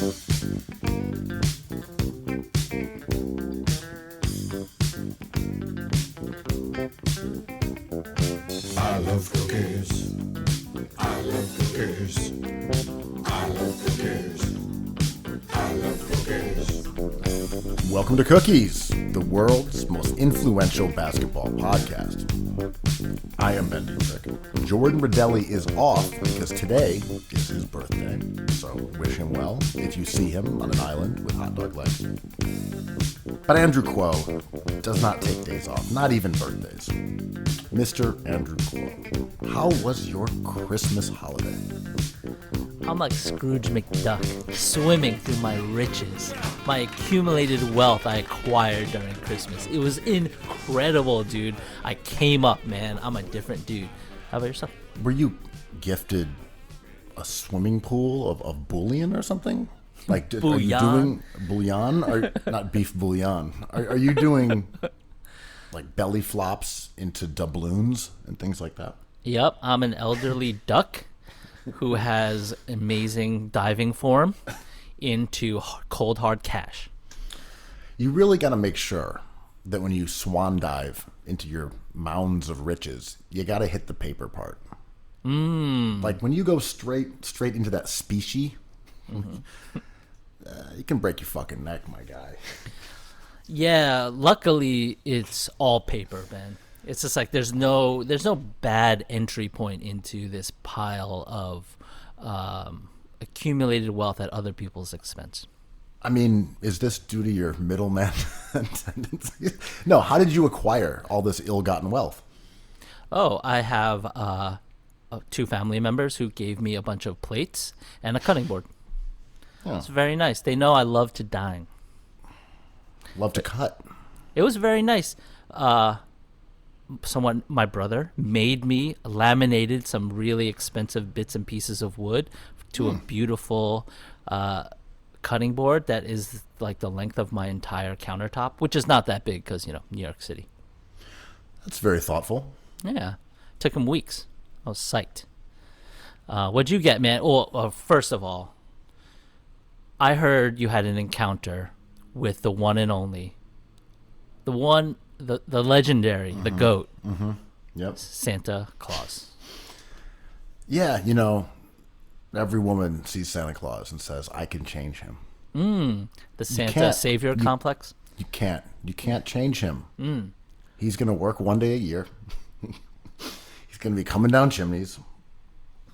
I love cookies. I love cookies. I love cookies. I love cookies. Welcome to Cookies, the world's most influential basketball podcast. I am Ben Dietrich. Jordan Rodelli is off because today is his birthday, so wish him well if you see him on an island with hot dog legs. But Andrew Kuo does not take days off, not even birthdays. Mr. Andrew Kuo, how was your Christmas holiday? I'm like Scrooge McDuck, swimming through my riches, my accumulated wealth I acquired during Christmas. It was incredible, dude. I came up, man. I'm a different dude. How about yourself? Were you gifted a swimming pool of bouillon or something? Like, are you doing bouillon? Or not beef bouillon? Are you doing like belly flops into doubloons and things like that? Yep, I'm an elderly duck who has amazing diving form into cold hard cash. You really got to make sure that when you swan dive into your mounds of riches, you got to hit the paper part. Like when you go straight into that species, you can break your fucking neck, my guy. Yeah, luckily it's all paper, man. It's just like there's no bad entry point into this pile of accumulated wealth at other people's expense. I mean, is this due to your middleman tendencies? No, how did you acquire all this ill-gotten wealth? Oh, I have two family members who gave me a bunch of plates and a cutting board. Oh. It's very nice. They know I love to dine. Love to cut. It was very nice. My brother made me laminated some really expensive bits and pieces of wood to a beautiful cutting board that is like the length of my entire countertop, which is not that big because, New York City. That's very thoughtful. Yeah. Took him weeks. I was psyched. What'd you get, man? Well, first of all, I heard you had an encounter with the one and only, the legendary, the GOAT, Yep, Santa Claus. Yeah, every woman sees Santa Claus and says, "I can change him." The Santa Savior complex. You can't change him. He's gonna work one day a year. He's gonna be coming down chimneys.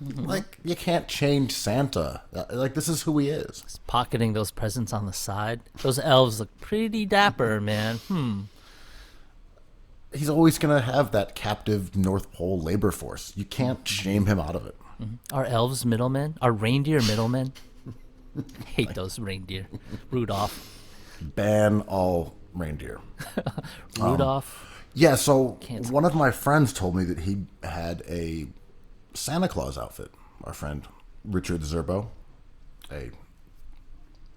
Like, you can't change Santa. Like, this is who he is. He's pocketing those presents on the side. Those elves look pretty dapper, man. He's always going to have that captive North Pole labor force. You can't shame him out of it. Are elves middlemen? Are reindeer middlemen? Hate those reindeer. Rudolph. Ban all reindeer. Rudolph. Yeah, so one of my friends told me that he had a Santa Claus outfit. Our friend Richard Zerbo, a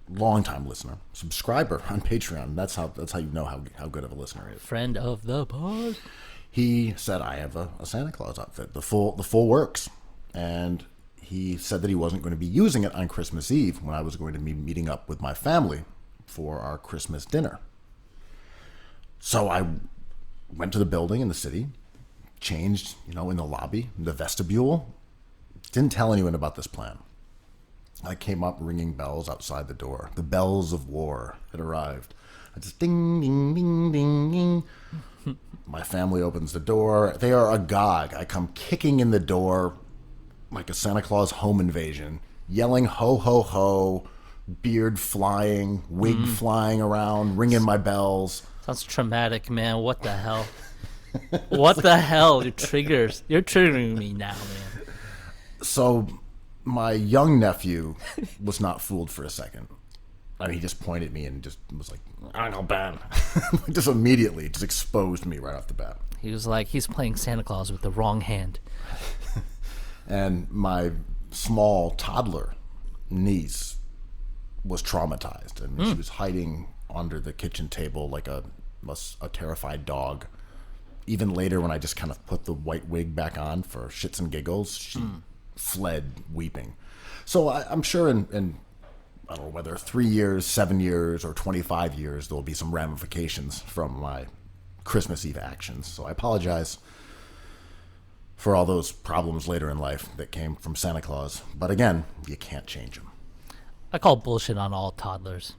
longtime listener, subscriber on Patreon. That's how you know how good of a listener he is. Friend of the pod. He said, I have a Santa Claus outfit, the full works, and he said that he wasn't going to be using it on Christmas Eve when I was going to be meeting up with my family for our Christmas dinner. So I went to the building in the city, changed, in the lobby, in the vestibule. Didn't tell anyone about this plan. I came up ringing bells outside the door. The bells of war had arrived. I just ding, ding, ding, ding, ding. My family opens the door. They are agog. I come kicking in the door like a Santa Claus home invasion, yelling ho, ho, ho, beard flying, wig flying around, ringing my bells. Sounds traumatic, man. What the hell? What the hell? You're triggering me now, man. So my young nephew was not fooled for a second. I mean, he just pointed at me and just was like, I know, Ben. Just immediately just exposed me right off the bat. He was like, he's playing Santa Claus with the wrong hand. And my small toddler niece was traumatized. And she was hiding under the kitchen table like a terrified dog. Even later, when I just kind of put the white wig back on for shits and giggles, she fled weeping. So I'm sure in I don't know whether 3 years, 7 years, or 25 years, there will be some ramifications from my Christmas Eve actions. So I apologize for all those problems later in life that came from Santa Claus. But again, you can't change them. I call bullshit on all toddlers.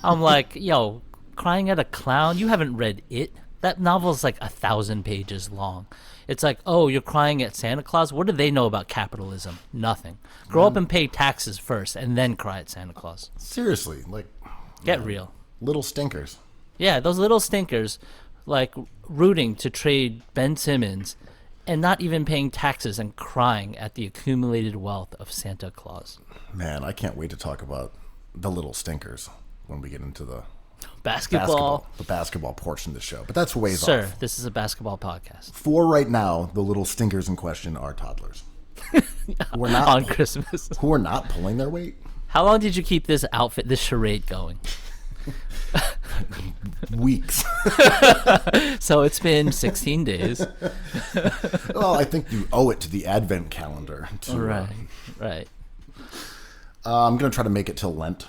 I'm like, yo, crying at a clown? You haven't read It? That novel's like 1,000 pages long. It's like, oh, you're crying at Santa Claus? What do they know about capitalism? Nothing. Grow up and pay taxes first, and then cry at Santa Claus. Seriously, like... Get real. Little stinkers. Yeah, those little stinkers, like, rooting to trade Ben Simmons and not even paying taxes and crying at the accumulated wealth of Santa Claus. Man, I can't wait to talk about the little stinkers when we get into the Basketball. the basketball portion of the show. But that's ways Sir, off. this is a basketball podcast. For right now, the little stinkers in question are toddlers. who are not, On Christmas. Who are not pulling their weight. How long did you keep this outfit, this charade going? Weeks. So it's been 16 days. Well, I think you owe it to the Advent calendar. Right. I'm going to try to make it till Lent.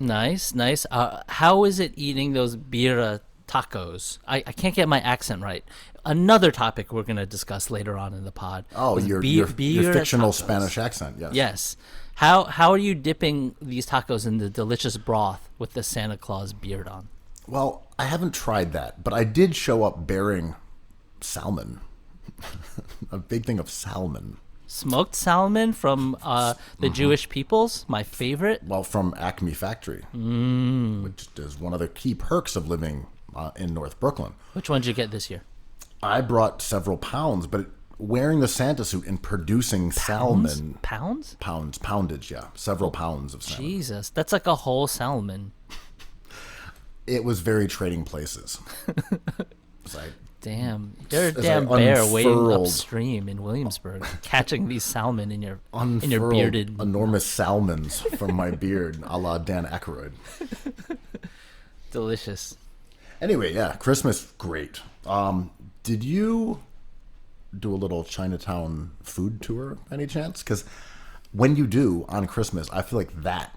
Nice. How is it eating those birra tacos? I can't get my accent right. Another topic we're going to discuss later on in the pod. Oh, your fictional tacos. Spanish accent, yes. Yes. How are you dipping these tacos in the delicious broth with the Santa Claus beard on? Well, I haven't tried that, but I did show up bearing salmon. A big thing of salmon. Smoked salmon from the Jewish peoples, my favorite. Well, from Acme Factory, which is one of the key perks of living in North Brooklyn. Which one did you get this year? I brought several pounds, but wearing the Santa suit and producing salmon. Pounds? Poundage, yeah. Several pounds of salmon. Jesus, that's like a whole salmon. It was very Trading Places. It's like, damn, you're a damn bear wading upstream in Williamsburg, catching these salmon in your bearded enormous salmons from my beard, a la Dan Aykroyd. Delicious. Anyway, yeah, Christmas, great. Did you do a little Chinatown food tour, any chance? Because when you do on Christmas, I feel like that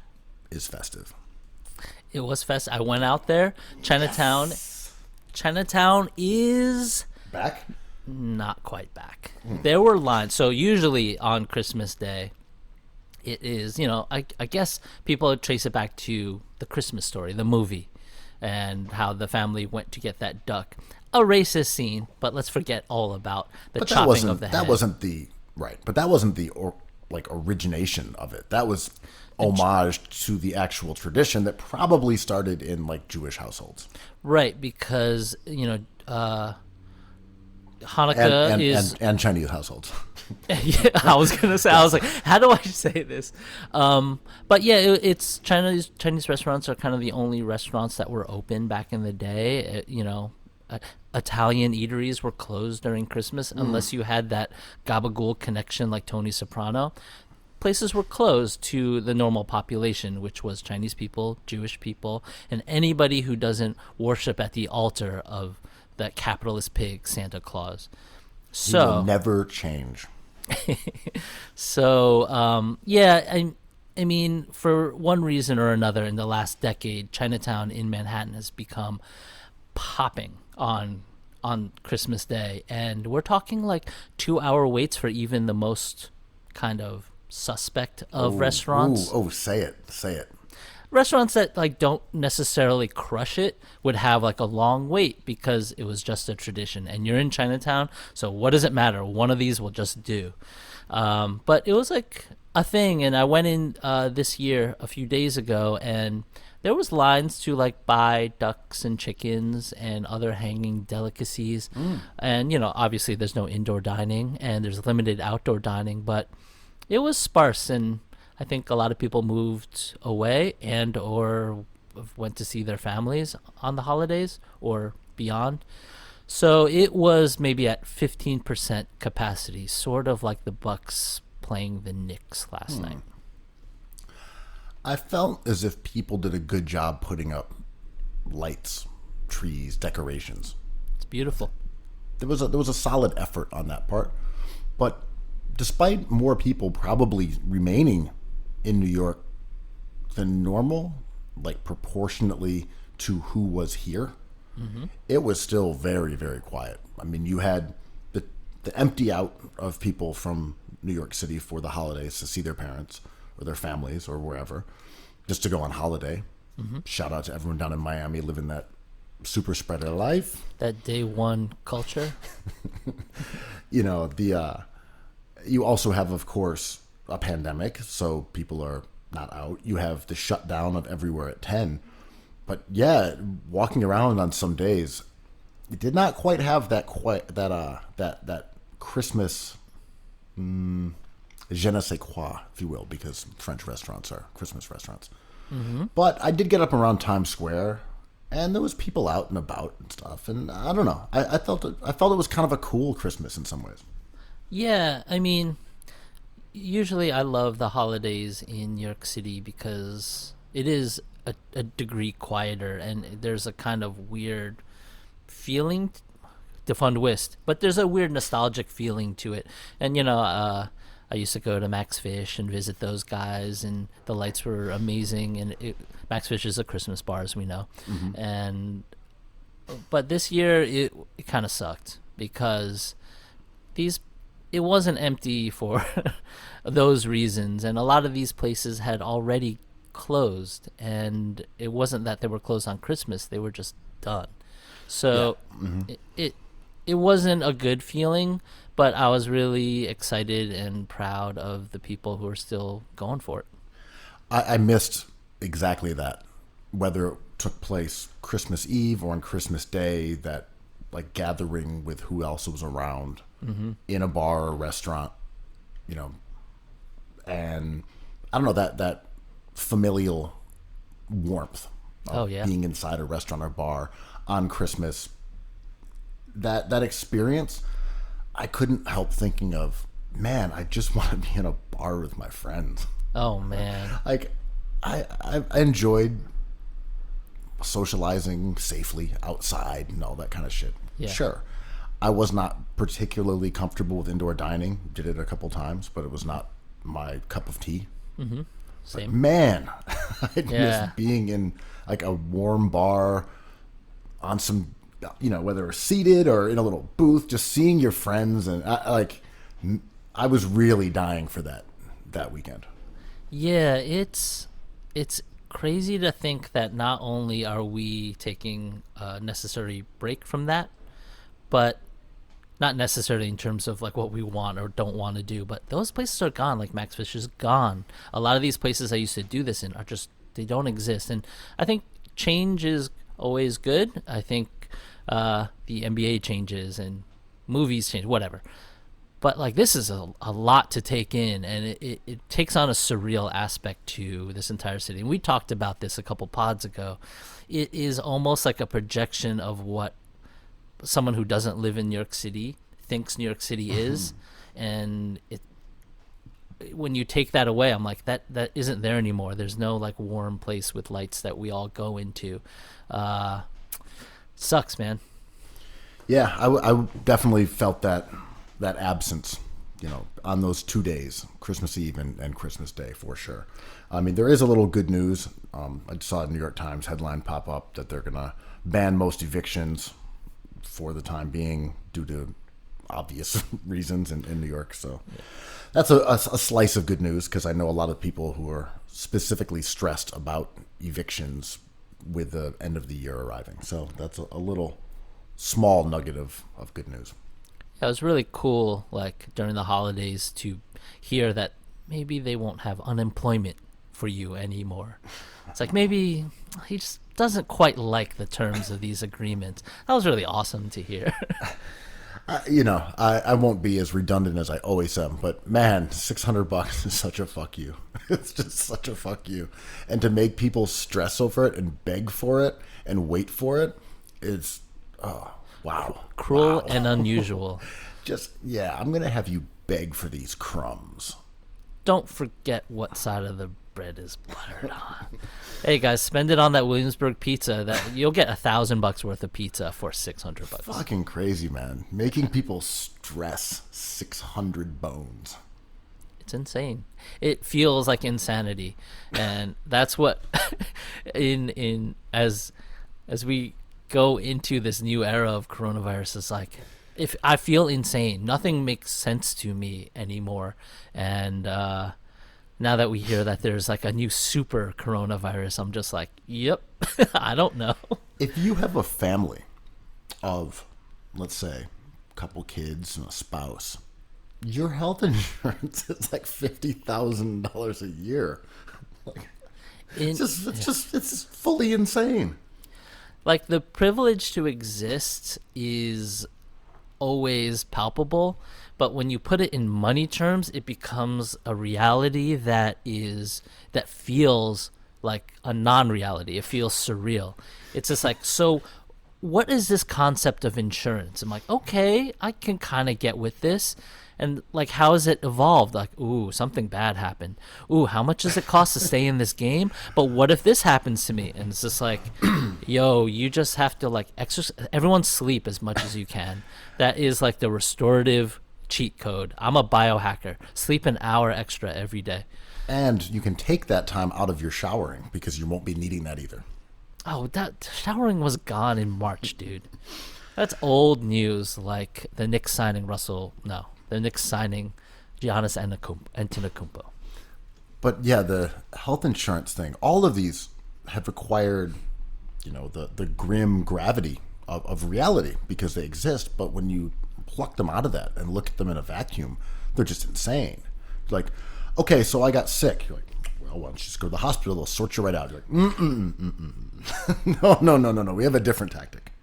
is festive. It was festive. I went out there. Chinatown. Yes. Chinatown is back. Not quite back. There were lines. So usually on Christmas Day, it is, I guess people trace it back to The Christmas Story, the movie, and how the family went to get that duck. A racist scene, but let's forget all about the chopping of the head. That wasn't the origination of it. That was homage to the actual tradition that probably started in like Jewish households. Right, because Hanukkah is and Chinese households. Yeah, I was gonna say. I was like, how do I say this? But yeah, it's Chinese restaurants are kind of the only restaurants that were open back in the day. Italian eateries were closed during Christmas unless you had that gabagool connection like Tony Soprano. Places were closed to the normal population, which was Chinese people, Jewish people, and anybody who doesn't worship at the altar of that capitalist pig, Santa Claus. So he will never change. So, I mean, for one reason or another, in the last decade, Chinatown in Manhattan has become popping on Christmas Day, and we're talking like 2-hour waits for even the most kind of suspect of restaurants. Say it. Restaurants that like don't necessarily crush it would have like a long wait because it was just a tradition, and you're in Chinatown, so what does it matter? One of these will just do. But it was like a thing, and I went in this year a few days ago, and there was lines to like buy ducks and chickens and other hanging delicacies. And obviously there's no indoor dining and there's limited outdoor dining, but it was sparse, and I think a lot of people moved away and or went to see their families on the holidays or beyond. So it was maybe at 15% capacity, sort of like the Bucks playing the Knicks last night. I felt as if people did a good job putting up lights, trees, decorations. It's beautiful. There was a solid effort on that part, but despite more people probably remaining in New York than normal, like proportionately to who was here, it was still very, very quiet. I mean, you had the empty out of people from New York City for the holidays to see their parents or their families or wherever, just to go on holiday. Shout out to everyone down in Miami living that super spreader life. That day one culture. You know, you also have, of course, a pandemic, so people are not out. You have the shutdown of everywhere at 10. But yeah, walking around on some days, it did not quite have that Christmas je ne sais quoi, if you will, because French restaurants are Christmas restaurants. But I did get up around Times Square, and there was people out and about and stuff. And I don't know, I felt it was kind of a cool Christmas in some ways. Yeah, I mean, usually I love the holidays in New York City because it is a degree quieter, and there's a kind of weird feeling to Fun Whist, but there's a weird nostalgic feeling to it. And, you know, I used to go to Max Fish and visit those guys, and the lights were amazing. And Max Fish is a Christmas bar, as we know. But this year it kind of sucked because it wasn't empty for those reasons, and a lot of these places had already closed, and it wasn't that they were closed on Christmas, they were just done. So it wasn't a good feeling, but I was really excited and proud of the people who are still going for it. I missed exactly that, whether it took place Christmas Eve or on Christmas Day, that like gathering with who else was around in a bar or restaurant, you know, and I don't know, that familial warmth of being inside a restaurant or bar on Christmas. That experience, I couldn't help thinking of, man, I just want to be in a bar with my friends. Oh man. Like I enjoyed socializing safely outside and all that kind of shit. Yeah. Sure. I was not particularly comfortable with indoor dining. Did it a couple times, but it was not my cup of tea. Same. But man, I miss being in like a warm bar on some, you know, whether seated or in a little booth, just seeing your friends. And I was really dying for that weekend. Yeah, it's crazy to think that not only are we taking a necessary break from that, but not necessarily in terms of like what we want or don't want to do, but those places are gone. Like Max Fish is gone. A lot of these places I used to do this in are just, they don't exist. And I think change is always good. I think the NBA changes and movies change, whatever. But like this is a lot to take in, and it takes on a surreal aspect to this entire city. And we talked about this a couple pods ago. It is almost like a projection of what someone who doesn't live in New York City thinks New York City is. And when you take that away, I'm like, that isn't there anymore. There's no like warm place with lights that we all go into. Sucks, man. Yeah, I definitely felt that absence, you know, on those 2 days, Christmas Eve and Christmas Day, for sure. I mean, there is a little good news. I saw a New York Times headline pop up that they're going to ban most evictions for the time being due to obvious reasons in New York. So that's a slice of good news, because I know a lot of people who are specifically stressed about evictions with the end of the year arriving. So that's a little small nugget of good news. Yeah, it was really cool, like during the holidays, to hear that maybe they won't have unemployment for you anymore. It's like maybe he just doesn't quite like the terms of these agreements. That was really awesome to hear. You know, I won't be as redundant as I always am, but man, $600 is such a fuck you. It's just such a fuck you. And to make people stress over it and beg for it and wait for it, it's, oh, wow. Cruel and unusual. Just, yeah, I'm going to have you beg for these crumbs. Don't forget what side of the bread is buttered on. Hey guys, spend it on that Williamsburg pizza. That you'll get $1,000 worth of pizza for $600. Fucking crazy, man. Making people stress 600 bones. It's insane. It feels like insanity, and that's what as we go into this new era of coronavirus is like, if I feel insane, nothing makes sense to me anymore, and now that we hear that there's like a new super coronavirus, I'm just like, yep. I don't know. If you have a family of, let's say, a couple kids and a spouse, your health insurance is like $50,000 a year. Like, it's fully insane. Like, the privilege to exist is always palpable, but when you put it in money terms, it becomes a reality that feels like a non-reality. It feels surreal. It's just like, so what is this concept of insurance? I'm like, okay, I can kind of get with this. And like, how has it evolved? Like, ooh, something bad happened. Ooh, how much does it cost to stay in this game? But what if this happens to me? And it's just like, yo, you just have to like exercise. Everyone sleep as much as you can. That is like the restorative cheat code. I'm a biohacker. Sleep an hour extra every day. And you can take that time out of your showering because you won't be needing that either. Oh, that showering was gone in March, dude. That's old news. Like the Knicks signing the Knicks signing Giannis Antetokounmpo. But yeah, the health insurance thing, all of these have required, the grim gravity of reality because they exist. But when you pluck them out of that and look at them in a vacuum, they're just insane. Like, okay, so I got sick. You're like, well, why don't you just go to the hospital? They'll sort you right out. You're like, no. We have a different tactic.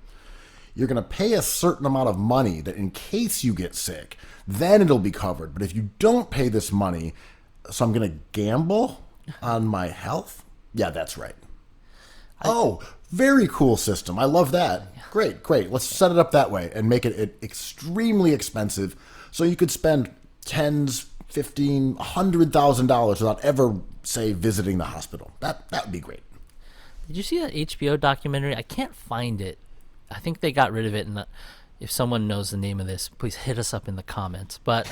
You're going to pay a certain amount of money that in case you get sick, then it'll be covered. But if you don't pay this money, so I'm going to gamble on my health? Yeah, that's right. Very cool system. I love that. Great. Let's set it up that way and make it extremely expensive so you could spend tens, $15,000, $100,000 without ever, say, visiting the hospital. That would be great. Did you see that HBO documentary? I can't find it. I think they got rid of it. And if someone knows the name of this, please hit us up in the comments. But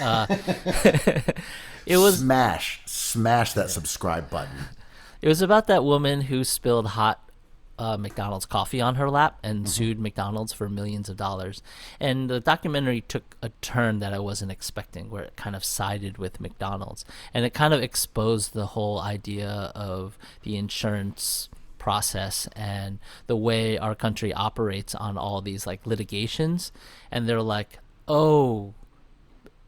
it was smash that subscribe button. It was about that woman who spilled hot McDonald's coffee on her lap and sued McDonald's for millions of dollars. And the documentary took a turn that I wasn't expecting, where it kind of sided with McDonald's, and it kind of exposed the whole idea of the insurance process and the way our country operates on all these like litigations. And they're like, oh,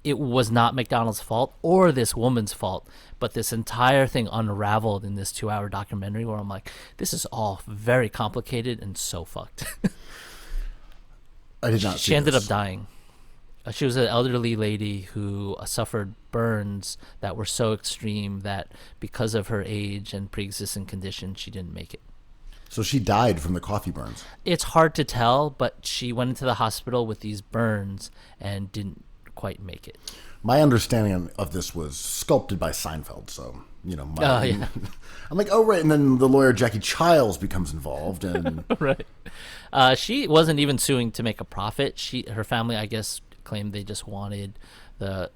it was not McDonald's fault or this woman's fault, but this entire thing unraveled in this 2-hour documentary where I'm like, this is all very complicated and so fucked. I did not see She ended this. up dying. She was an elderly lady who suffered burns that were so extreme that because of her age and pre-existing condition, she didn't make it. So she died from the coffee burns. It's hard to tell, but she went into the hospital with these burns and didn't quite make it. My understanding of this was sculpted by Seinfeld, so yeah. I'm like, oh right, and then the lawyer Jackie Childs becomes involved, and Right. She wasn't even suing to make a profit. Her family, I guess, claimed they just wanted the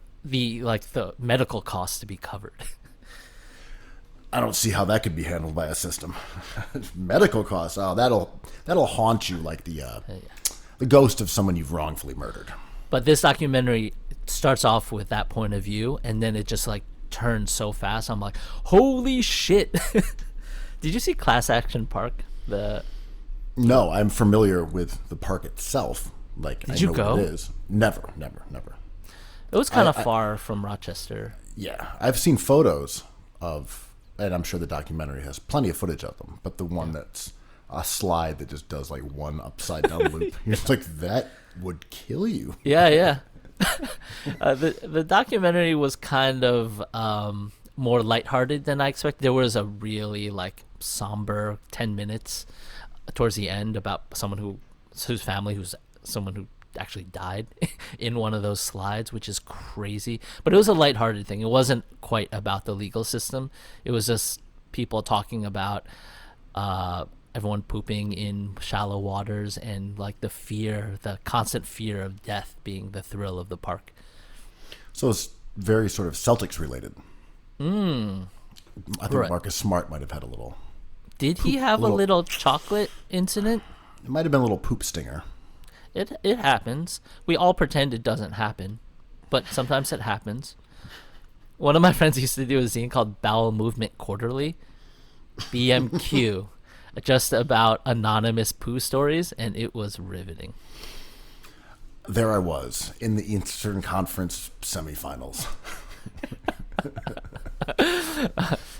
medical costs to be covered. I don't see how that could be handled by a system. Medical costs, that'll haunt you like the ghost of someone you've wrongfully murdered. But this documentary starts off with that point of view, and then it just like turns so fast. I'm like, holy shit. Did you see Class Action Park? No, I'm familiar with the park itself. Like, Did I you know go? what it is. Never. It was kind of far from Rochester. Yeah, I've seen photos of, and I'm sure the documentary has plenty of footage of them, but the one that's a slide that just does like one upside down loop, you're just like, that would kill you. Yeah. The documentary was kind of more lighthearted than I expected. There was a really like somber 10 minutes towards the end about someone whose family who's someone who actually died in one of those slides, which is crazy. But it was a lighthearted thing. It wasn't quite about the legal system. It was just people talking about everyone pooping in shallow waters and like the constant fear of death being the thrill of the park. So it's very sort of Celtics related. I think Right. Marcus Smart might have had a little. Did he have a little chocolate incident? It might have been a little poop stinger. It happens. We all pretend it doesn't happen, but sometimes it happens. One of my friends used to do a zine called Bowel Movement Quarterly, BMQ, just about anonymous poo stories, and it was riveting. There I was in the Eastern Conference semifinals.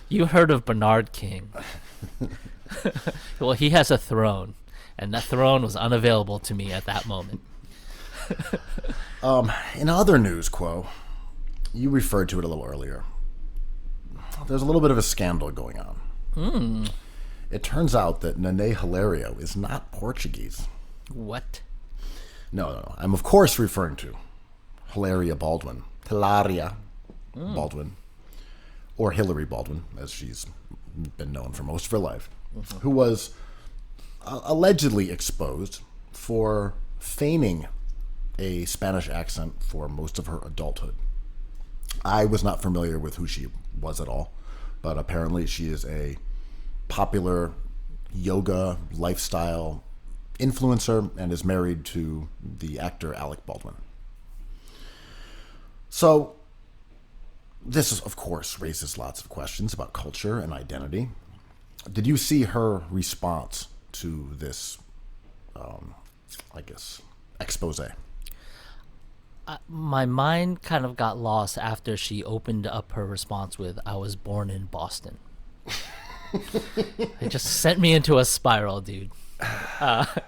You heard of Bernard King. Well, he has a throne, and that throne was unavailable to me at that moment. In other news, Quo, you referred to it a little earlier. There's a little bit of a scandal going on. It turns out that Nene Hilario is not Portuguese. What? No. I'm of course referring to Hilaria Baldwin. Baldwin. Or Hillary Baldwin, as she's been known for most of her life, who was allegedly exposed for feigning a Spanish accent for most of her adulthood. I was not familiar with who she was at all, but apparently she is a popular yoga lifestyle influencer and is married to the actor Alec Baldwin. So this, is, of course, raises lots of questions about culture and identity. Did you see her response to this, expose? My mind kind of got lost after she opened up her response with, "I was born in Boston." It just sent me into a spiral, dude.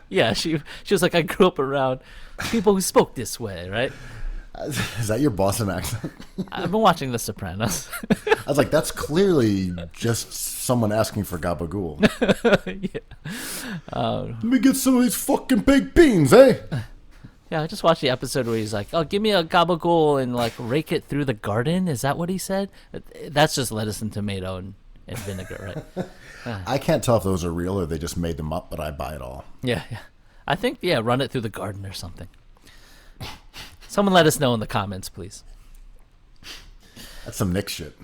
Yeah, she was like, "I grew up around people who spoke this way," right? Is that your Boston accent? I've been watching The Sopranos. I was like, that's clearly just someone asking for gabagool. Yeah. Let me get some of these fucking baked beans, eh? Yeah, I just watched the episode where he's like, "Oh, give me a gabagool and like rake it through the garden." Is that what he said? That's just lettuce and tomato and vinegar, right? I can't tell if those are real or they just made them up, but I buy it all. Yeah. I think, run it through the garden or something. Someone let us know in the comments, please. That's some Nick shit.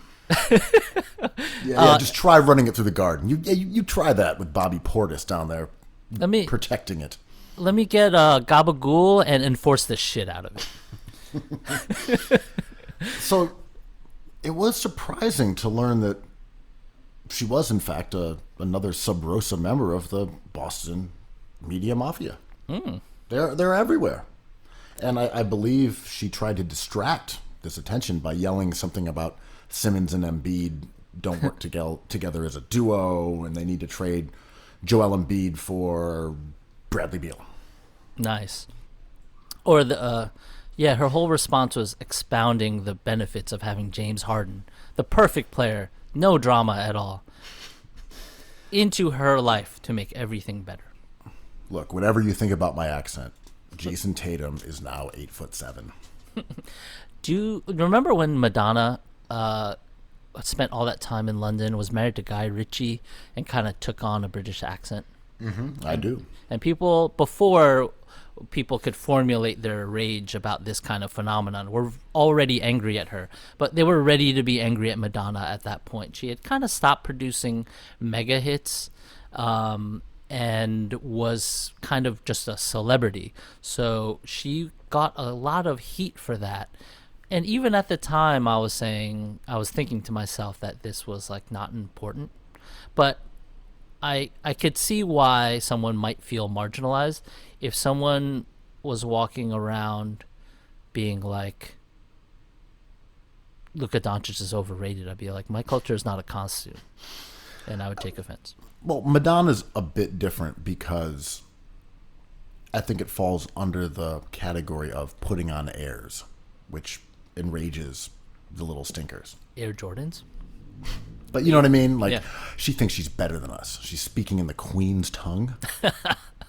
Yeah, just try running it through the garden. You try that with Bobby Portis down there protecting it. Let me get gabagool and enforce the shit out of it. So it was surprising to learn that she was, in fact, another Sub Rosa member of the Boston media mafia. They're everywhere. And I believe she tried to distract this attention by yelling something about Simmons and Embiid don't work together as a duo, and they need to trade Joel Embiid for Bradley Beal. Nice. Or her whole response was expounding the benefits of having James Harden, the perfect player, no drama at all, into her life to make everything better. Look, whatever you think about my accent, Jason Tatum is now 8'7". Do you remember when Madonna spent all that time in London, was married to Guy Ritchie, and kind of took on a British accent? I do. And before people could formulate their rage about this kind of phenomenon, were already angry at her. But they were ready to be angry at Madonna at that point. She had kind of stopped producing mega hits and was kind of just a celebrity. So she got a lot of heat for that. And even at the time, I was thinking to myself that this was like not important. But I could see why someone might feel marginalized if someone was walking around being like, Luka Doncic is overrated. I'd be like, my culture is not a costume. And I would take offense. Well, Madonna's a bit different because I think it falls under the category of putting on airs, which enrages the Little Stinkers. Air Jordans? But you know what I mean? Like, Yeah. She thinks she's better than us. She's speaking in the Queen's tongue.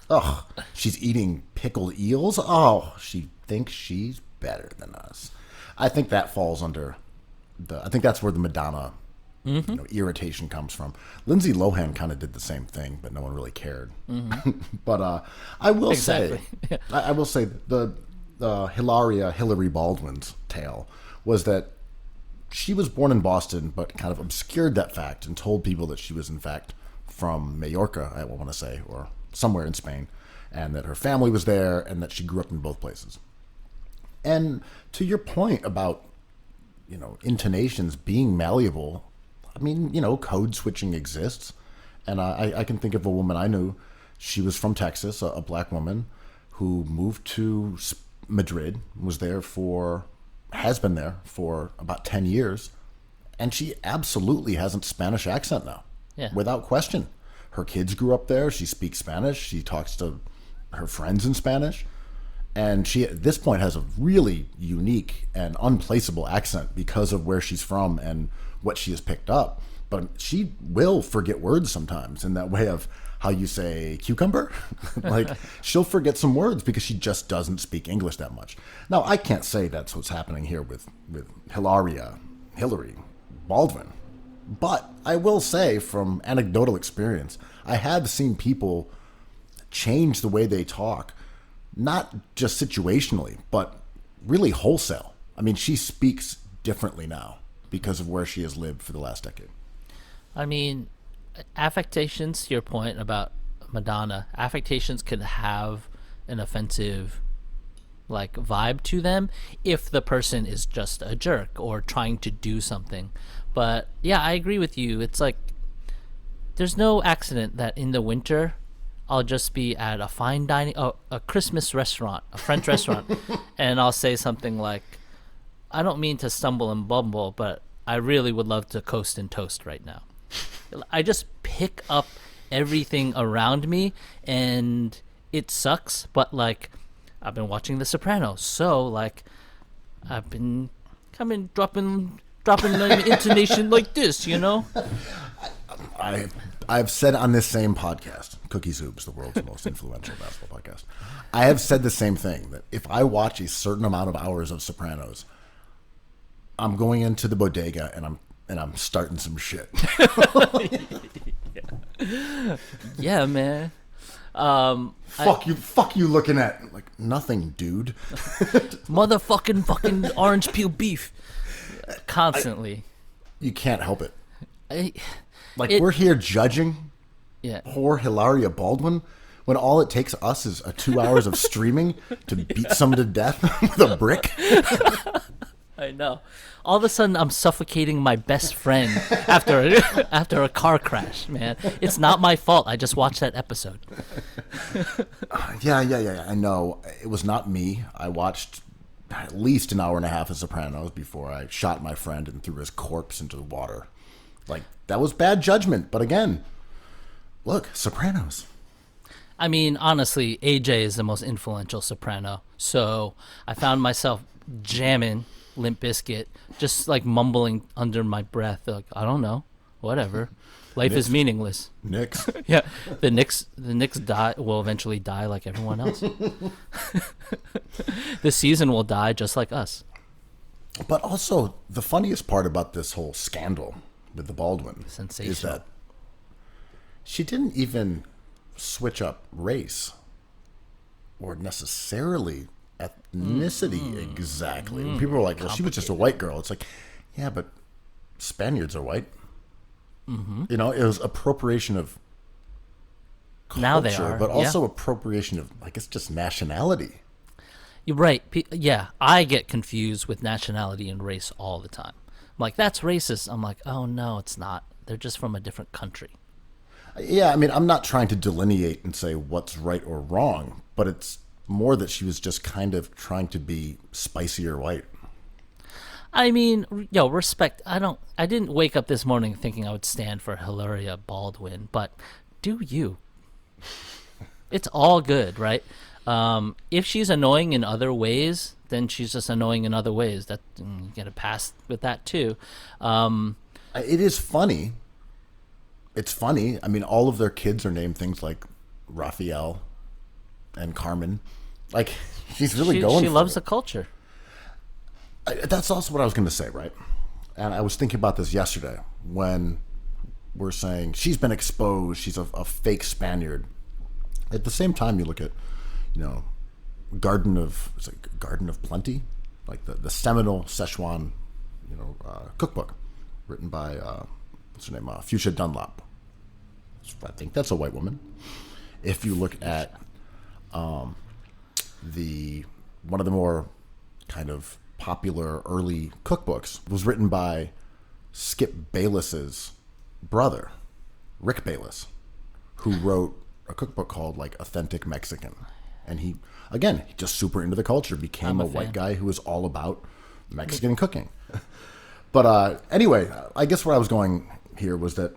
Oh, she's eating pickled eels. Oh, she thinks she's better than us. I think that falls under I think that's where the Madonna irritation comes from. Lindsay Lohan kind of did the same thing, but no one really cared. But I will say, I will say the Hillary Baldwin's tale was that she was born in Boston, but kind of obscured that fact and told people that she was in fact from Mallorca, I want to say, or somewhere in Spain, and that her family was there, and that she grew up in both places. And to your point about, intonations being malleable, I mean, code switching exists. And I can think of a woman I knew. She was from Texas, a black woman who moved to Madrid, has been there for about 10 years. And she absolutely has a Spanish accent now, without question. Her kids grew up there. She speaks Spanish. She talks to her friends in Spanish. And she, at this point, has a really unique and unplaceable accent because of where she's from and what she has picked up. But she will forget words sometimes in that way of how you say cucumber. Like, she'll forget some words because she just doesn't speak English that much. Now, I can't say that's what's happening here with Hillary Baldwin. But I will say, from anecdotal experience, I have seen people change the way they talk, not just situationally, but really wholesale. I mean, she speaks differently now because of where she has lived for the last decade. I mean, affectations, to your point about Madonna, affectations could have an offensive vibe to them if the person is just a jerk or trying to do something. But yeah, I agree with you. It's like there's no accident that in the winter I'll just be at a fine dining, a Christmas restaurant, a French restaurant, and I'll say something like, I don't mean to stumble and bumble, but I really would love to coast and toast right now. I just pick up everything around me, and it sucks, but I've been watching The Sopranos, so I've been dropping an intonation like this, I've said on this same podcast, Cookie Zoob's the world's most influential basketball podcast, I have said the same thing, that if I watch a certain amount of hours of Sopranos, I'm going into the bodega and I'm starting some shit. Yeah, man. Fuck you looking at nothing, dude. Motherfucking fucking orange peel beef. Constantly. You can't help it. We're here judging poor Hilaria Baldwin when all it takes us is 2 hours of streaming to beat someone to death with a brick. I know. All of a sudden, I'm suffocating my best friend after a car crash, man. It's not my fault. I just watched that episode. Yeah. I know. It was not me. I watched at least an hour and a half of Sopranos before I shot my friend and threw his corpse into the water. That was bad judgment. But again, look, Sopranos. I mean, honestly, AJ is the most influential Soprano. So I found myself jamming Limp Bizkit, just mumbling under my breath. I don't know. Whatever. Life is meaningless. Knicks. Yeah. The Knicks will eventually die like everyone else. The season will die just like us. But also, the funniest part about this whole scandal with the Baldwin is that she didn't even switch up race or necessarily ethnicity exactly. When people were like, well, she was just a white girl. It's yeah, but Spaniards are white. Mm-hmm. It was appropriation of culture, now they are, but also appropriation of, I guess, just nationality. You're right. Yeah, I get confused with nationality and race all the time. I'm like, that's racist. I'm like, oh, no, it's not. They're just from a different country. Yeah, I mean, I'm not trying to delineate and say what's right or wrong, but it's more that she was just kind of trying to be spicier white. I mean, respect. I didn't wake up this morning thinking I would stand for Hilaria Baldwin, but do you? It's all good, right? If she's annoying in other ways, then she's just annoying in other ways. That you get a pass with that too. It is funny. It's funny. I mean, all of their kids are named things like Raphael and Carmen. She's really going. She loves the culture. That's also what I was going to say, right? And I was thinking about this yesterday when we're saying she's been exposed. She's a fake Spaniard. At the same time, you look at, Garden of Plenty, the seminal Szechuan cookbook written by what's her name, Fuchsia Dunlop. I think that's a white woman. If you look at one of the more kind of popular early cookbooks was written by Skip Bayless's brother, Rick Bayless, who wrote a cookbook called like Authentic Mexican. And he just super into the culture, became a white guy who was all about Mexican cooking. But anyway, I guess where I was going here was that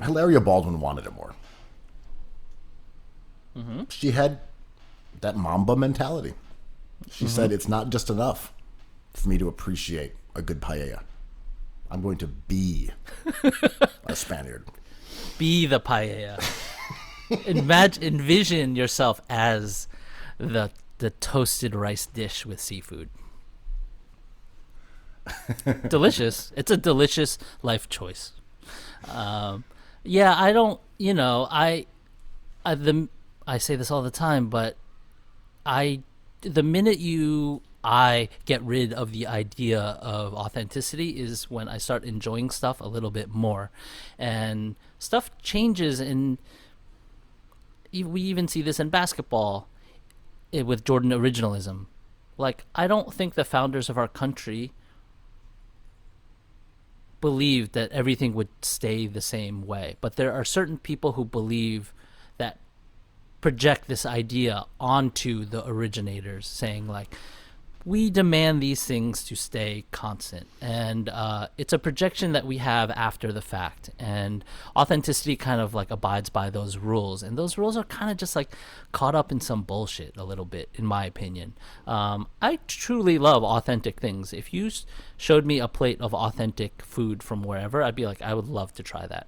Hilaria Baldwin wanted it more. Mm-hmm. She had that Mamba mentality. She said, it's not just enough for me to appreciate a good paella. I'm going to be a Spaniard. Be the paella. Envision yourself as the toasted rice dish with seafood. Delicious. It's a delicious life choice. I don't. I say this all the time, but the minute I get rid of the idea of authenticity is when I start enjoying stuff a little bit more, and stuff changes. And we even see this in basketball with Jordan originalism. Like, I don't think the founders of our country believed that everything would stay the same way, but there are certain people who believe that project this idea onto the originators, saying like, we demand these things to stay constant, and it's a projection that we have after the fact, and authenticity kind of like abides by those rules, and those rules are kind of just like caught up in some bullshit a little bit, in my opinion. I truly love authentic things. If you showed me a plate of authentic food from wherever, I'd be like, I would love to try that.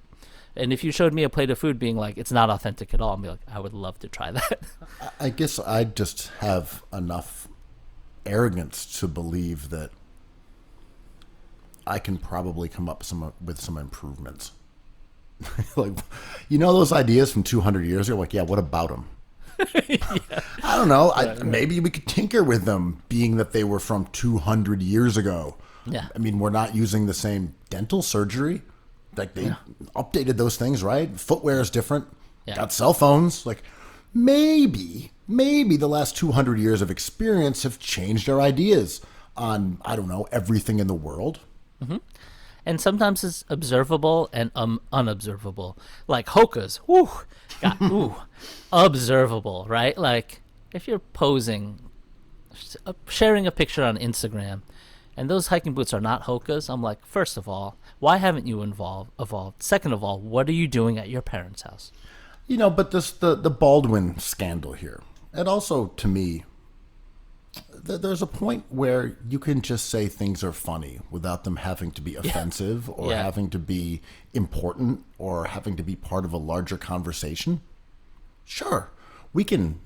And if you showed me a plate of food being like, it's not authentic at all, I'd be like, I would love to try that. I guess I just have enough arrogance to believe that I can probably come up with some improvements. Like, those ideas from 200 years ago, like, yeah, what about them? Yeah. I don't know. Maybe we could tinker with them, being that they were from 200 years ago. Yeah. I mean, we're not using the same dental surgery. Like, they updated those things, right? Footwear is different. Yeah. Got cell phones. Like, maybe the last 200 years of experience have changed our ideas on, I don't know, everything in the world. Mm-hmm. And sometimes it's observable and unobservable. Like hokas. Woo! Observable, right? Like, if you're posing, sharing a picture on Instagram, and those hiking boots are not hokas, I'm like, first of all, why haven't you evolved? Second of all, what are you doing at your parents' house? But the Baldwin scandal here, and also to me, there's a point where you can just say things are funny without them having to be offensive or having to be important or having to be part of a larger conversation. Sure, we can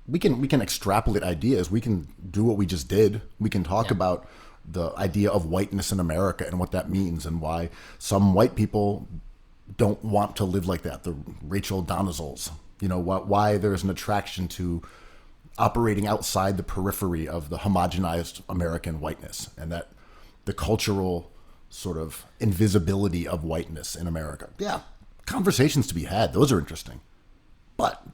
extrapolate ideas. We can do what we just did. We can talk about the idea of whiteness in America and what that means and why some white people don't want to live like that. The Rachel Donizels, why there's an attraction to operating outside the periphery of the homogenized American whiteness, and that the cultural sort of invisibility of whiteness in America. Yeah, conversations to be had. Those are interesting. But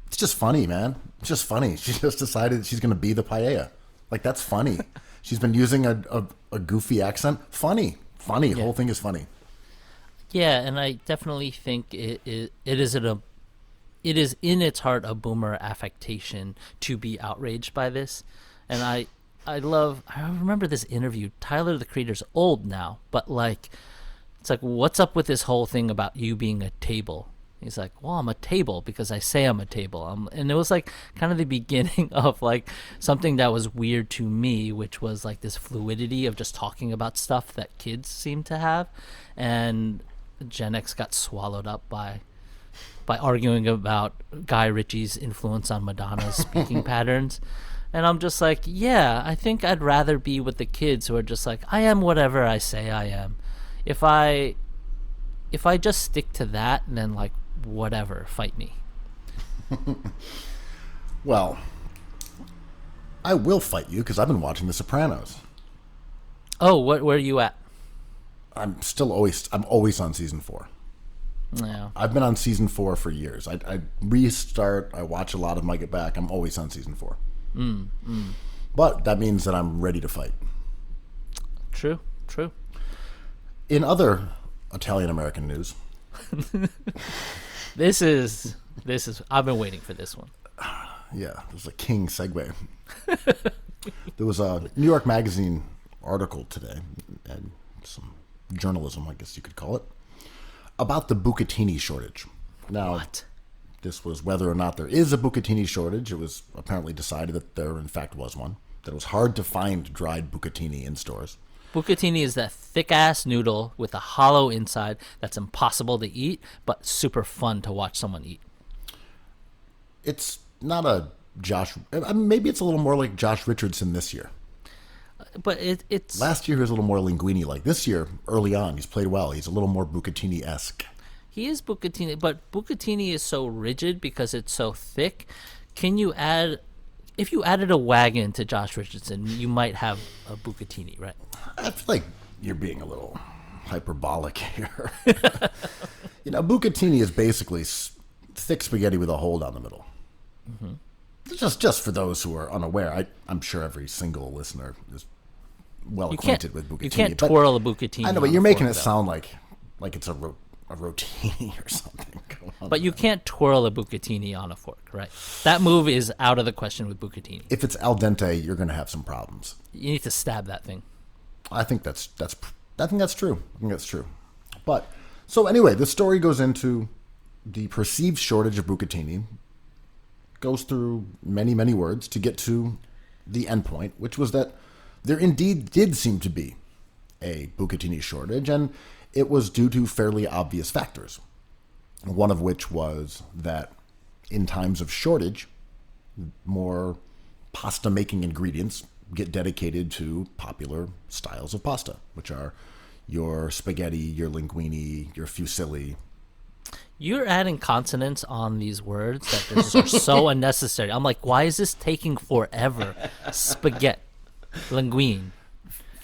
it's just funny, man. It's just funny. She just decided she's going to be the paella. Like, that's funny. She's been using a goofy accent. Funny. The whole thing is funny. Yeah, and I definitely think it is in its heart a boomer affectation to be outraged by this. And I remember this interview. Tyler, the Creator's old now, but like, it's like, what's up with this whole thing about you being a table? He's like, well, I'm a table because I say I'm a table. And it was like kind of the beginning of like something that was weird to me, which was like this fluidity of just talking about stuff that kids seem to have. And Gen X got swallowed up by arguing about Guy Ritchie's influence on Madonna's speaking patterns. And I'm just like, yeah, I think I'd rather be with the kids who are just like, I am whatever I say I am. If I just stick to that, then like, whatever, fight me. Well, I will fight you because I've been watching The Sopranos. Oh, where are you at? I'm always on season 4. Yeah. I've been on season 4 for years. I restart. I watch a lot of them. I get back. I'm always on season 4. But that means that I'm ready to fight. True. In other Italian American news, This is. I've been waiting for this one. yeah, there's a king segue. There was a New York Magazine article today, and some journalism, I guess you could call it, about the bucatini shortage. Now, What? this was whether or not there is a bucatini shortage. It was apparently decided that there, in fact, was one. That it was hard to find dried bucatini in stores. Bucatini is that thick-ass noodle with a hollow inside that's impossible to eat, but super fun to watch someone eat. It's not a Josh... maybe it's a little more like Josh Richardson this year. But it's... Last year he was a little more linguini-like. This year, early on, he's played well. He's a little more bucatini-esque. He is bucatini, but bucatini is so rigid because it's so thick. Can you add... If you added a wagon to Josh Richardson, you might have a bucatini, right? I feel like you're being a little hyperbolic here. Bucatini is basically thick spaghetti with a hole down the middle. Mm-hmm. Just for those who are unaware, I'm sure every single listener is well acquainted with bucatini. You can't twirl a bucatini. I know, but you're making it sound like it's a rotini or something. But you can't twirl a bucatini on a fork, right? That move is out of the question with bucatini. If it's al dente, you're going to have some problems. You need to stab that thing. I think that's true. But so anyway, the story goes into the perceived shortage of bucatini, goes through many, many words to get to the end point, which was that there indeed did seem to be a bucatini shortage, and it was due to fairly obvious factors. One of which was that in times of shortage, more pasta making ingredients get dedicated to popular styles of pasta, which are your spaghetti, your linguine, your fusilli. You're adding consonants on these words that just are so unnecessary. I'm like, why is this taking forever? Spaghetti, linguine,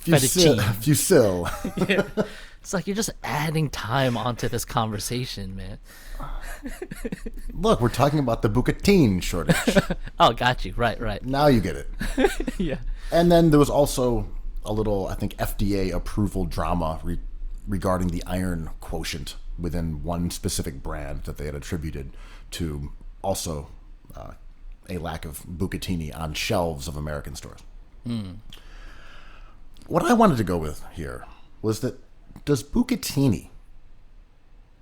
fettuccine. Fusil. Yeah. It's like you're just adding time onto this conversation, man. Look, we're talking about the bucatine shortage. Oh, got you. Right. Now you get it. Yeah. And then there was also a little, I think, FDA approval drama regarding the iron quotient within one specific brand that they had attributed to also a lack of bucatini on shelves of American stores. What I wanted to go with here was that does bucatini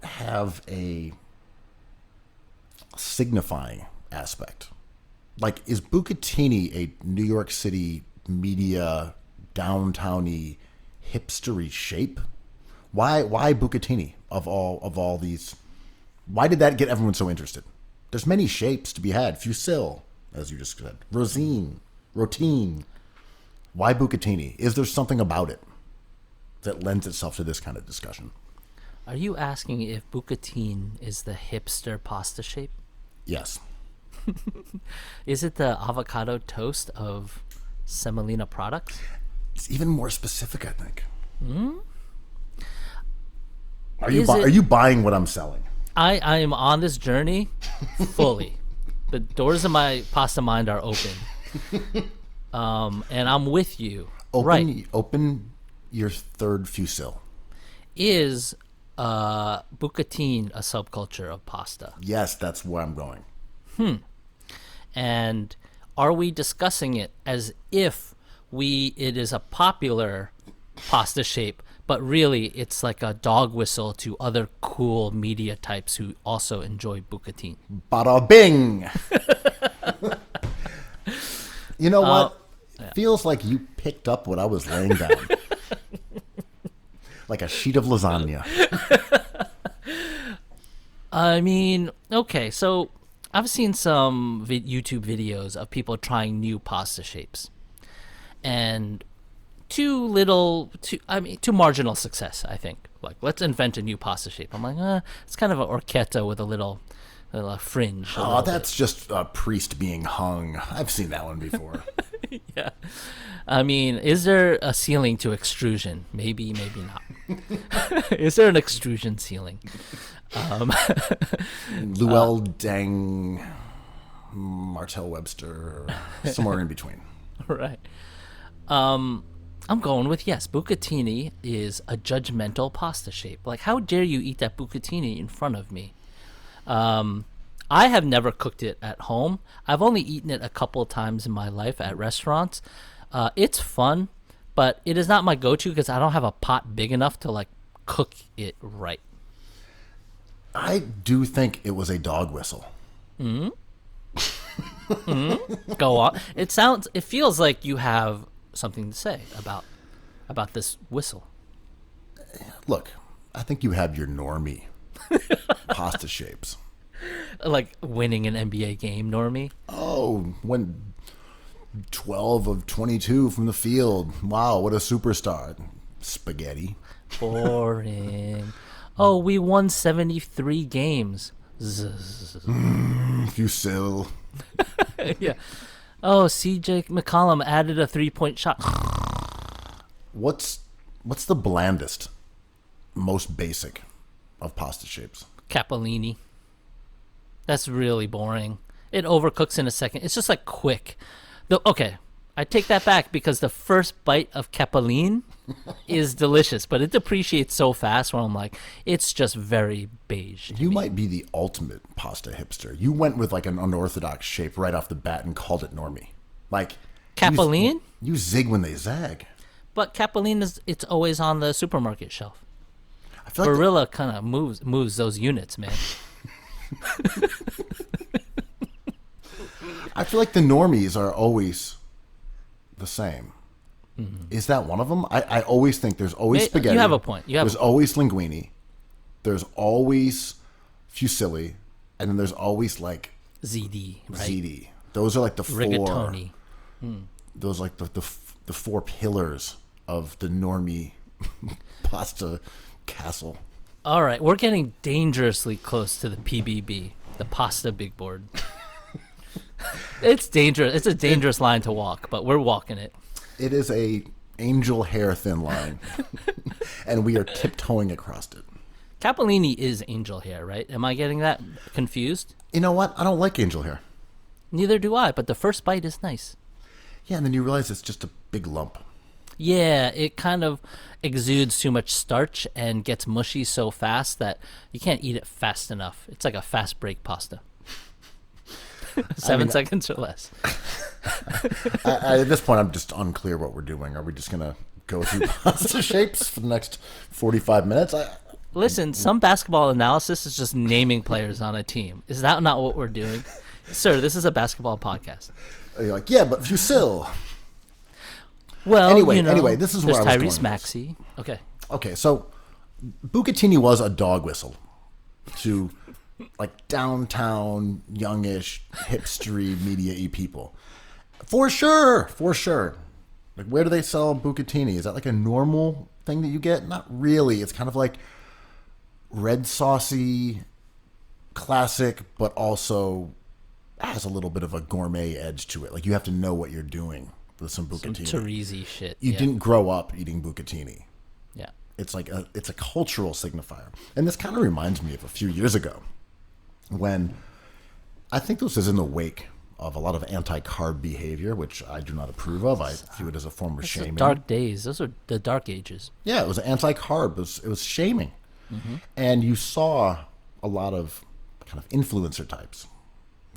have a signifying aspect? Like, is bucatini a New York City media, downtowny, hipstery shape? Why bucatini of all these? Why did that get everyone so interested? There's many shapes to be had. Fusil, as you just said. Rotine. Why bucatini? Is there something about it that lends itself to this kind of discussion? Are you asking if bucatine is the hipster pasta shape? Yes. Is it the avocado toast of semolina products? It's even more specific, I think. Are you buying what I'm selling? I am on this journey fully. The doors of my pasta mind are open. And I'm with you. Open your third fusil. Is bucatine a subculture of pasta? Yes, that's where I'm going. And are we discussing it as if it is a popular pasta shape, but really it's like a dog whistle to other cool media types who also enjoy bucatine? Bada bing! You know what? It feels like you picked up what I was laying down. Like a sheet of lasagna. I mean, okay, so I've seen some YouTube videos of people trying new pasta shapes. And to marginal success, I think. Like, let's invent a new pasta shape. I'm like, it's kind of an orchetta with a little fringe. Oh, that's just a priest being hung. I've seen that one before. Yeah. I mean, is there a ceiling to extrusion? Maybe, maybe not. Is there an extrusion ceiling? Llewellyn Dang, Martell Webster, or somewhere in between. Right. I'm going with yes. Bucatini is a judgmental pasta shape. Like, how dare you eat that bucatini in front of me? I have never cooked it at home. I've only eaten it a couple of times in my life at restaurants. It's fun, but it is not my go-to because I don't have a pot big enough to like cook it right. I do think it was a dog whistle. Go on. It feels like you have something to say about this whistle. Look, I think you have your normie pasta shapes. Like winning an NBA game, Normie. Oh, when 12 of 22 from the field. Wow, what a superstar. Spaghetti. Boring. Oh, we won 73 games. Fusil. Yeah. Oh, CJ McCollum added a 3-point shot. What's the blandest, most basic of pasta shapes? Capellini. That's really boring. It overcooks in a second. It's just like quick. Okay, I take that back because the first bite of capelline is delicious, but it depreciates so fast where I'm like, it's just very beige. You might be the ultimate pasta hipster. You went with like an unorthodox shape right off the bat and called it normie. Like Capelline? You zig when they zag. But capelline it's always on the supermarket shelf. I feel like Barilla kind of moves those units, man. I feel like the normies are always the same. Mm-hmm. Is that one of them? I always think there's always spaghetti. You have a point. There's always linguine. There's always fusilli. And then there's always like ZD, right? ZD. Those are like the four. Rigatoni. Those are like the four pillars of the normie pasta castle. All right, we're getting dangerously close to the PBB, the pasta big board. It's dangerous. It's a dangerous line to walk, but we're walking it. It is a angel hair thin line, and we are tiptoeing across it. Capellini is angel hair, right? Am I getting that confused? You know what? I don't like angel hair. Neither do I, but the first bite is nice. Yeah, and then you realize it's just a big lump. Yeah, it kind of exudes too much starch and gets mushy so fast that you can't eat it fast enough. It's like a fast break pasta. 7 seconds or less. At this point, I'm just unclear what we're doing. Are we just going to go through pasta shapes for the next 45 minutes? Listen, some basketball analysis is just naming players on a team. Is that not what we're doing? Sir, this is a basketball podcast. You're like, yeah, but Fusil. Well, anyway, this is where I was going. Tyrese Maxey. Okay, so Bucatini was a dog whistle to like downtown, youngish, hipstery, media-y people. For sure. Like, where do they sell Bucatini? Is that like a normal thing that you get? Not really. It's kind of like red saucy, classic, but also has a little bit of a gourmet edge to it. Like, you have to know what you're doing with some Bucatini. Some Tyrese shit. You didn't grow up eating Bucatini. Yeah. It's like it's a cultural signifier. And this kind of reminds me of a few years ago when I think this is in the wake of a lot of anti-carb behavior, which I do not approve of. I view it as a form of shaming. Dark days. Those are the dark ages. Yeah, it was anti-carb. It was shaming. Mm-hmm. And you saw a lot of kind of influencer types,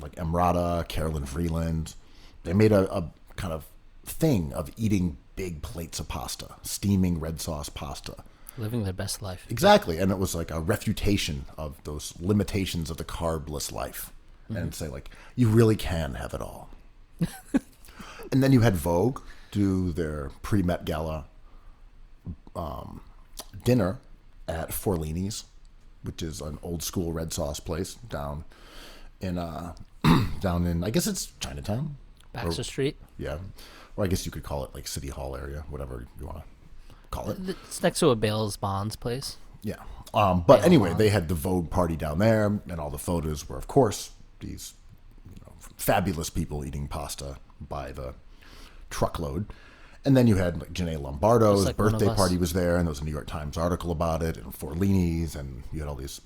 like Emrata, Carolyn Freeland. They made a kind of thing of eating big plates of pasta, steaming red sauce pasta. Living their best life. Exactly. And it was like a refutation of those limitations of the carbless life. Mm-hmm. And say, like, you really can have it all. And then you had Vogue do their pre-Met Gala dinner at Forlini's, which is an old school red sauce place down in I guess it's Chinatown. Baxter Street. Yeah. Or I guess you could call it like City Hall area, whatever you want to call it. It's next to a Bales Bonds place. Yeah. But anyway, they had the Vogue party down there, and all the photos were, of course, these fabulous people eating pasta by the truckload. And then you had like Janae Lombardo's like one of birthday us. party was there, and there was a New York Times article about it, and Forlini's, and you had all these,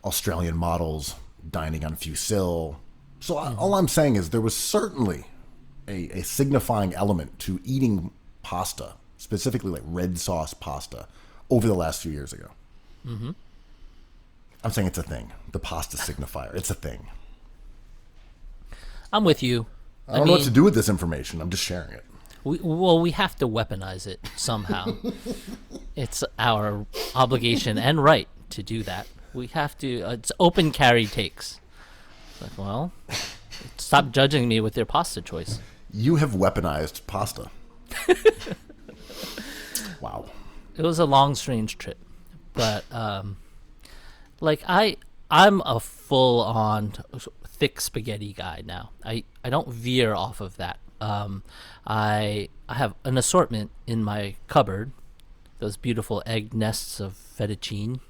Australian models dining on Fusil. So all I'm saying is there was certainly a signifying element to eating pasta, specifically like red sauce pasta, over the last few years ago. Mm-hmm. I'm saying it's a thing. The pasta signifier. It's a thing. I'm with you. I don't know what to do with this information. I'm just sharing it. We have to weaponize it somehow. It's our obligation and right to do that. We have to. It's open carry takes. Like, well, stop judging me with your pasta choice. You have weaponized pasta. Wow. It was a long, strange trip, but like I'm a full-on thick spaghetti guy now. I don't veer off of that. I have an assortment in my cupboard. Those beautiful egg nests of fettuccine.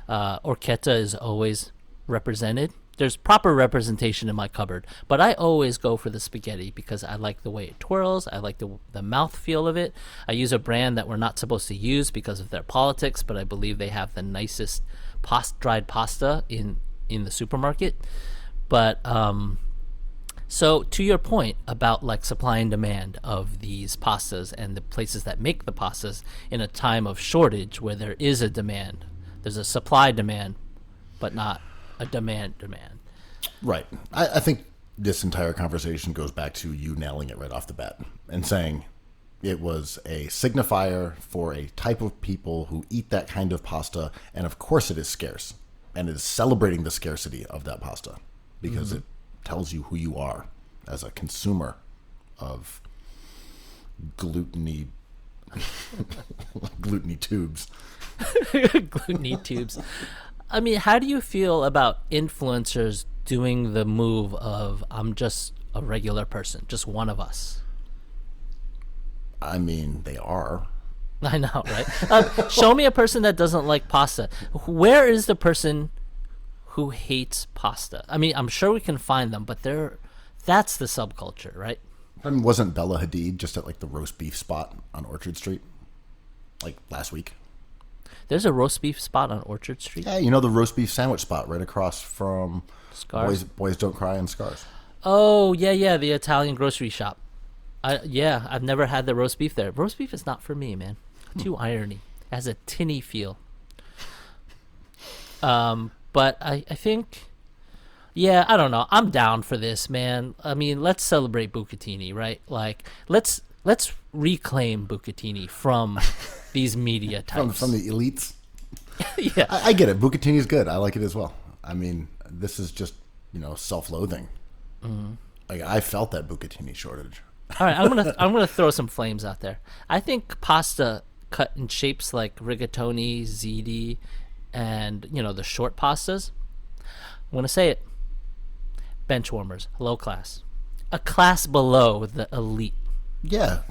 Orchetta is always represented. There's proper representation in my cupboard, but I always go for the spaghetti because I like the way it twirls. I like the mouthfeel of it. I use a brand that we're not supposed to use because of their politics, but I believe they have the nicest dried pasta in the supermarket. But so to your point about like supply and demand of these pastas and the places that make the pastas in a time of shortage where there is a demand, there's a supply demand, but not a demand. Right. I think this entire conversation goes back to you nailing it right off the bat and saying it was a signifier for a type of people who eat that kind of pasta, and of course it is scarce, and it is celebrating the scarcity of that pasta because it tells you who you are as a consumer of gluteny tubes. Gluteny tubes. I mean, how do you feel about influencers doing the move of I'm just a regular person, just one of us? I mean, they are. I know, right? Show me a person that doesn't like pasta. Where is the person who hates pasta? I mean, I'm sure we can find them, but that's the subculture, right? I mean, wasn't Bella Hadid just at like the roast beef spot on Orchard Street like last week? There's a roast beef spot on Orchard Street? Yeah, the roast beef sandwich spot right across from Scars? Boys Don't Cry and Scars. Oh, yeah, the Italian grocery shop. I've never had the roast beef there. Roast beef is not for me, man. Too irony. It has a tinny feel. But I think, I don't know. I'm down for this, man. I mean, let's celebrate Bucatini, right? Like, let's reclaim Bucatini from these media types. From the elites. Yeah. I get it. Bucatini's good. I like it as well. I mean, this is just, self-loathing. Mm-hmm. Like, I felt that Bucatini shortage. All right, I'm gonna throw some flames out there. I think pasta cut in shapes like rigatoni, ziti, and the short pastas. I'm gonna say it. Bench warmers, low class, a class below the elite. Yeah,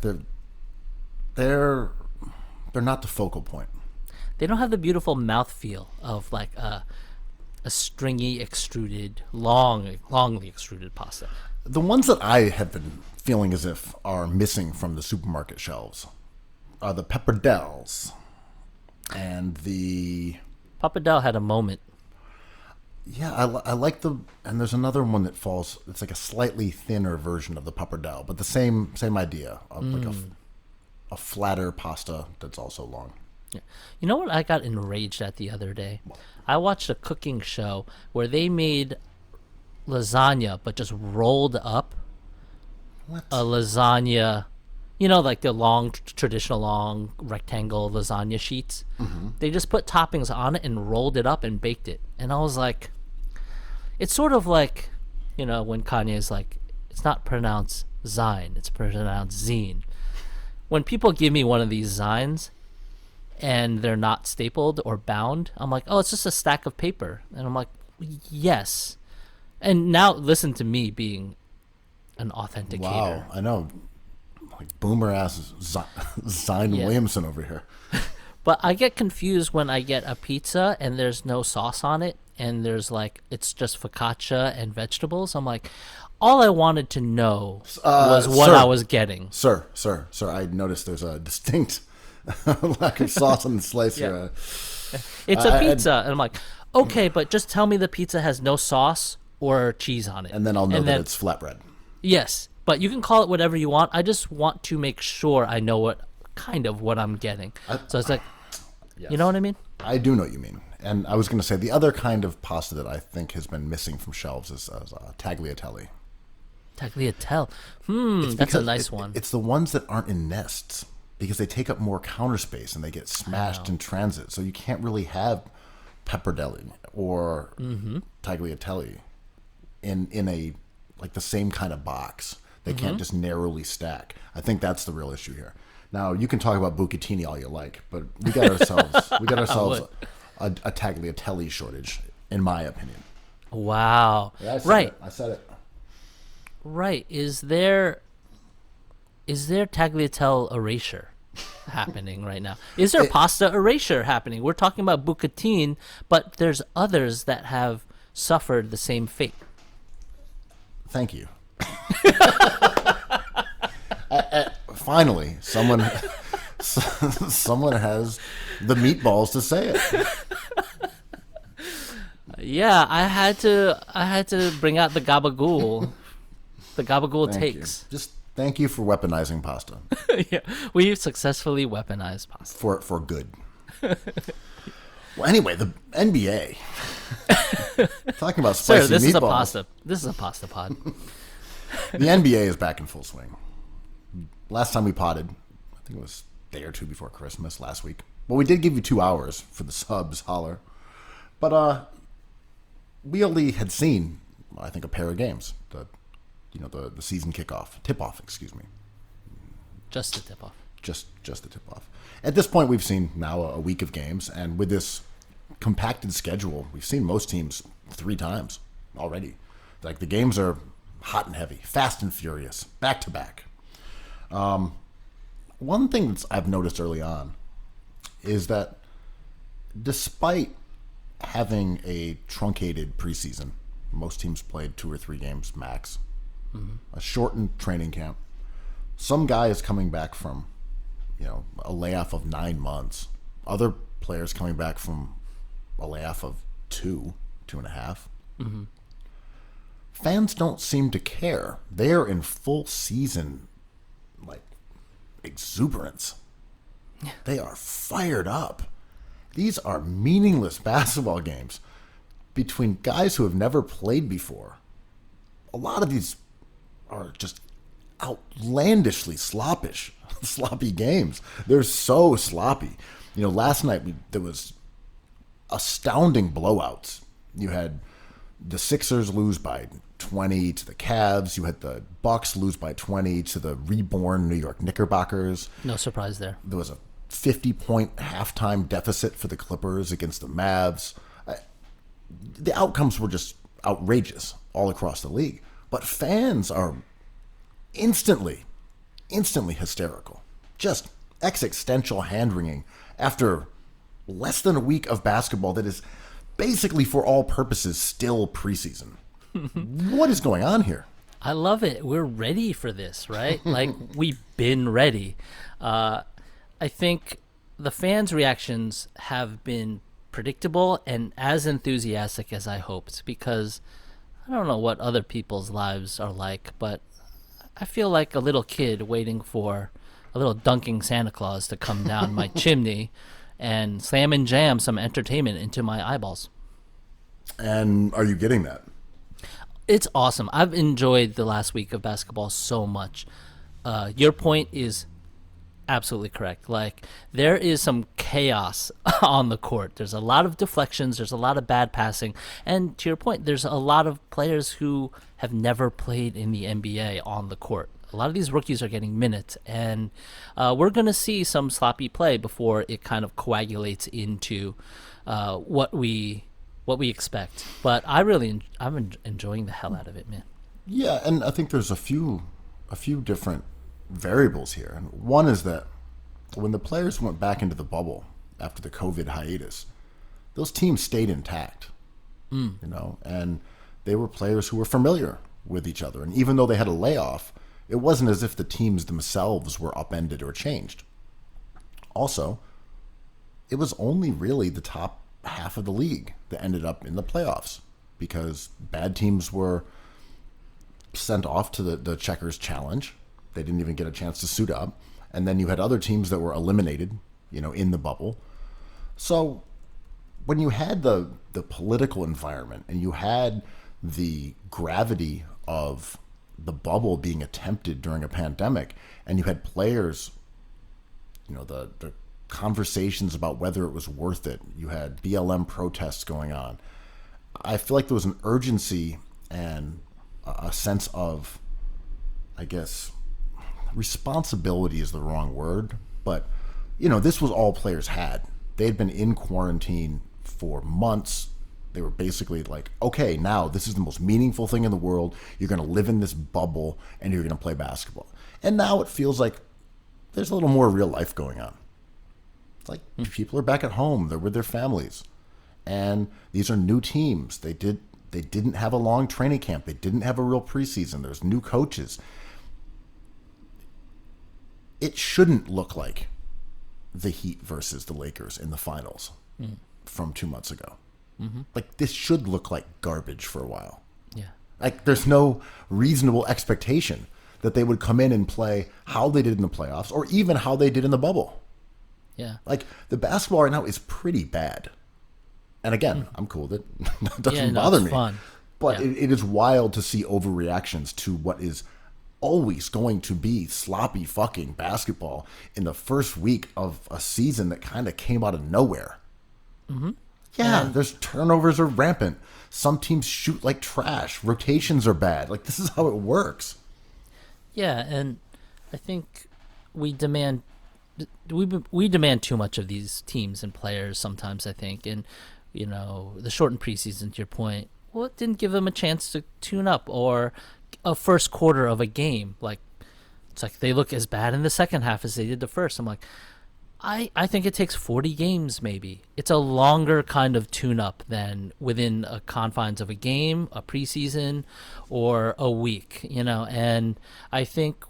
they're not the focal point. They don't have the beautiful mouthfeel of like a stringy extruded, longly extruded pasta. The ones that I have been feeling as if are missing from the supermarket shelves are the Pepperdelles and the... Pappardelle had a moment. Yeah, I like and there's another one that falls, it's like a slightly thinner version of the Pepperdelle, but the same idea of like a flatter pasta that's also long. Yeah. You know what I got enraged at the other day? I watched a cooking show where they made lasagna but just rolled up a lasagna, like the long traditional long rectangle lasagna sheets. They just put toppings on it and rolled it up and baked it, and I was like, it's sort of like when Kanye's like, it's not pronounced Zine, it's pronounced Zine. When people give me one of these Zines and they're not stapled or bound, I'm like, oh, it's just a stack of paper. And I'm like, yes. And now listen to me being an authenticator. Wow, I know. Like boomer ass Zine Yeah. Williamson over here. But I get confused when I get a pizza and there's no sauce on it, and there's like it's just focaccia and vegetables. I'm like, all I wanted to know was what sir. I was getting. Sir, I noticed there's a distinct lack of sauce on the slice here. It's a pizza, and I'm like, okay, but just tell me the pizza has no sauce or cheese on it, And then I'll know that it's flatbread. yes. But you can call it whatever you want. I just want to make sure I know what I'm getting. So it's like, Yes. you know what I mean? I do know what you mean. And I was going to say the other kind of pasta that I think has been missing from shelves is tagliatelle. Tagliatelle. That's a Because nice one. It's the ones that aren't in nests because they take up more counter space and they get smashed in transit. So you can't really have pepperdelli or tagliatelle in a like the same kind of box. They can't just narrowly stack. I think that's the real issue here. Now you can talk about bucatini all you like, but we got ourselves a tagliatelle shortage, in my opinion. Wow. Yeah, I said it. Right. Is there tagliatelle erasure happening right now? Is there pasta erasure happening? We're talking about bucatine, but there's others that have suffered the same fate. Thank you. Finally, someone has the meatballs to say it. Yeah, I had to bring out the gabagool. The gabagool Thank takes. you. Just thank you for weaponizing pasta Yeah, we've successfully weaponized pasta. for good. Well, anyway, the NBA. Talking about spicy Sir, this meatballs. is a pasta. This is a pasta pod. The NBA is back in full swing. Last time we potted, I think it was a day or two before Christmas last week. But we did give you 2 hours for the subs, holler. But we only had seen, I think, a pair of games. The season tip-off, excuse me. Just the tip off. Just the tip-off. At this point, we've seen now a week of games, and with this compacted schedule, we've seen most teams 3 times already. Like, the games are hot and heavy, fast and furious, back-to-back. One thing that I've noticed early on is that despite having a truncated preseason, most teams played 2 or 3 games max, a shortened training camp, some guy is coming back from a layoff of 9 months, other players coming back from a layoff of 2.5. Fans don't seem to care. They're in full season exuberance. They are fired up. These are meaningless basketball games between guys who have never played before. A lot of these are just outlandishly sloppy games. They're so sloppy. Last night there was astounding blowouts. You had the Sixers lose by 20 to the Cavs. You had the Bucks lose by 20 to the reborn New York Knickerbockers. No surprise there. There was a 50-point halftime deficit for the Clippers against the Mavs. The outcomes were just outrageous all across the league. But fans are instantly hysterical. Just existential hand-wringing after less than a week of basketball that is basically, for all purposes, still preseason. What is going on here? I love it. We're ready for this, right? Like, we've been ready. I think the fans' reactions have been predictable and as enthusiastic as I hoped, because I don't know what other people's lives are like, but I feel like a little kid waiting for a little dunking Santa Claus to come down my chimney and slam and jam some entertainment into my eyeballs. And are you getting that? It's awesome. I've enjoyed the last week of basketball so much. Your point is absolutely correct. Like, there is some chaos on the court. There's a lot of deflections. There's a lot of bad passing. And to your point, there's a lot of players who have never played in the NBA on the court. A lot of these rookies are getting minutes, and we're going to see some sloppy play before it kind of coagulates into what we expect. But I'm enjoying the hell out of it, man. Yeah, and I think there's a few different variables here. And one is that when the players went back into the bubble, after the COVID hiatus, those teams stayed intact, you know, and they were players who were familiar with each other. And even though they had a layoff, it wasn't as if the teams themselves were upended or changed. Also, it was only really the top half of the league that ended up in the playoffs because bad teams were sent off to the Checkers Challenge. They didn't even get a chance to suit up. And then you had other teams that were eliminated, you know, in the bubble. So when you had the political environment and you had the gravity of the bubble being attempted during a pandemic, and you had players, you know, the conversations about whether it was worth it. You had BLM protests going on. I feel like there was an urgency and a sense of, I guess, responsibility is the wrong word, but, you know, this was all players had. They had been in quarantine for months. They were basically like, okay, now this is the most meaningful thing in the world. You're going to live in this bubble and you're going to play basketball. And now it feels like there's a little more real life going on. It's like people are back at home. They're with their families. And these are new teams. They didn't have a long training camp. They didn't have a real preseason. There's new coaches. It shouldn't look like the Heat versus the Lakers in the finals from 2 months ago. Mm-hmm. Like, this should look like garbage for a while. Yeah. Like, there's no reasonable expectation that they would come in and play how they did in the playoffs or even how they did in the bubble. Yeah. Like, the basketball right now is pretty bad. And again, I'm cool with it. That doesn't bother me. Fun. But it is wild to see overreactions to what is always going to be sloppy fucking basketball in the first week of a season that kind of came out of nowhere. Mm-hmm. Yeah, there's turnovers are rampant. Some teams shoot like trash. Rotations are bad. Like, this is how it works. Yeah, and I think we demand too much of these teams and players sometimes, I think. And, you know, the shortened preseason, to your point, well, it didn't give them a chance to tune up, or a first quarter of a game. Like, it's like they look as bad in the second half as they did the first. I'm like, I think it takes 40 games maybe. It's a longer kind of tune-up than within a confines of a game, a preseason, or a week, you know. And I think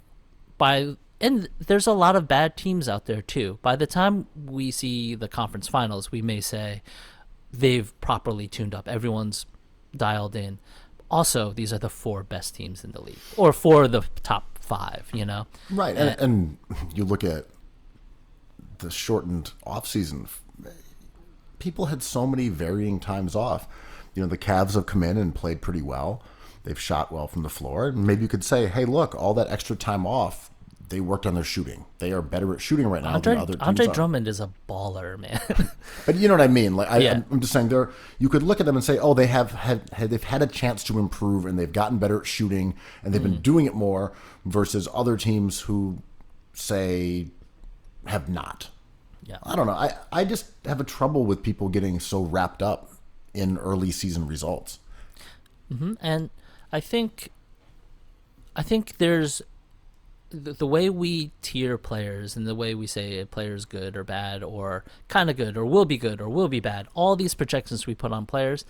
and there's a lot of bad teams out there too. By the time we see the conference finals, we may say they've properly tuned up. Everyone's dialed in. Also, these are the 4 best teams in the league, or 4 of the top 5, you know. Right, and you look at the shortened offseason, people had so many varying times off. You know, the Cavs have come in and played pretty well. They've shot well from the floor. And maybe you could say, hey, look, all that extra time off, they worked on their shooting. They are better at shooting right now than other teams Andre are. Drummond is a baller, man. But you know what I mean? Like, I'm just saying, you could look at them and say, oh, they've had a chance to improve and they've gotten better at shooting and they've been doing it more, versus other teams who say have not. Yeah. I don't know. I just have a trouble with people getting so wrapped up in early season results. Mm-hmm. And I think there's the way we tier players and the way we say a player's good or bad or kind of good or will be bad, all these projections we put on players,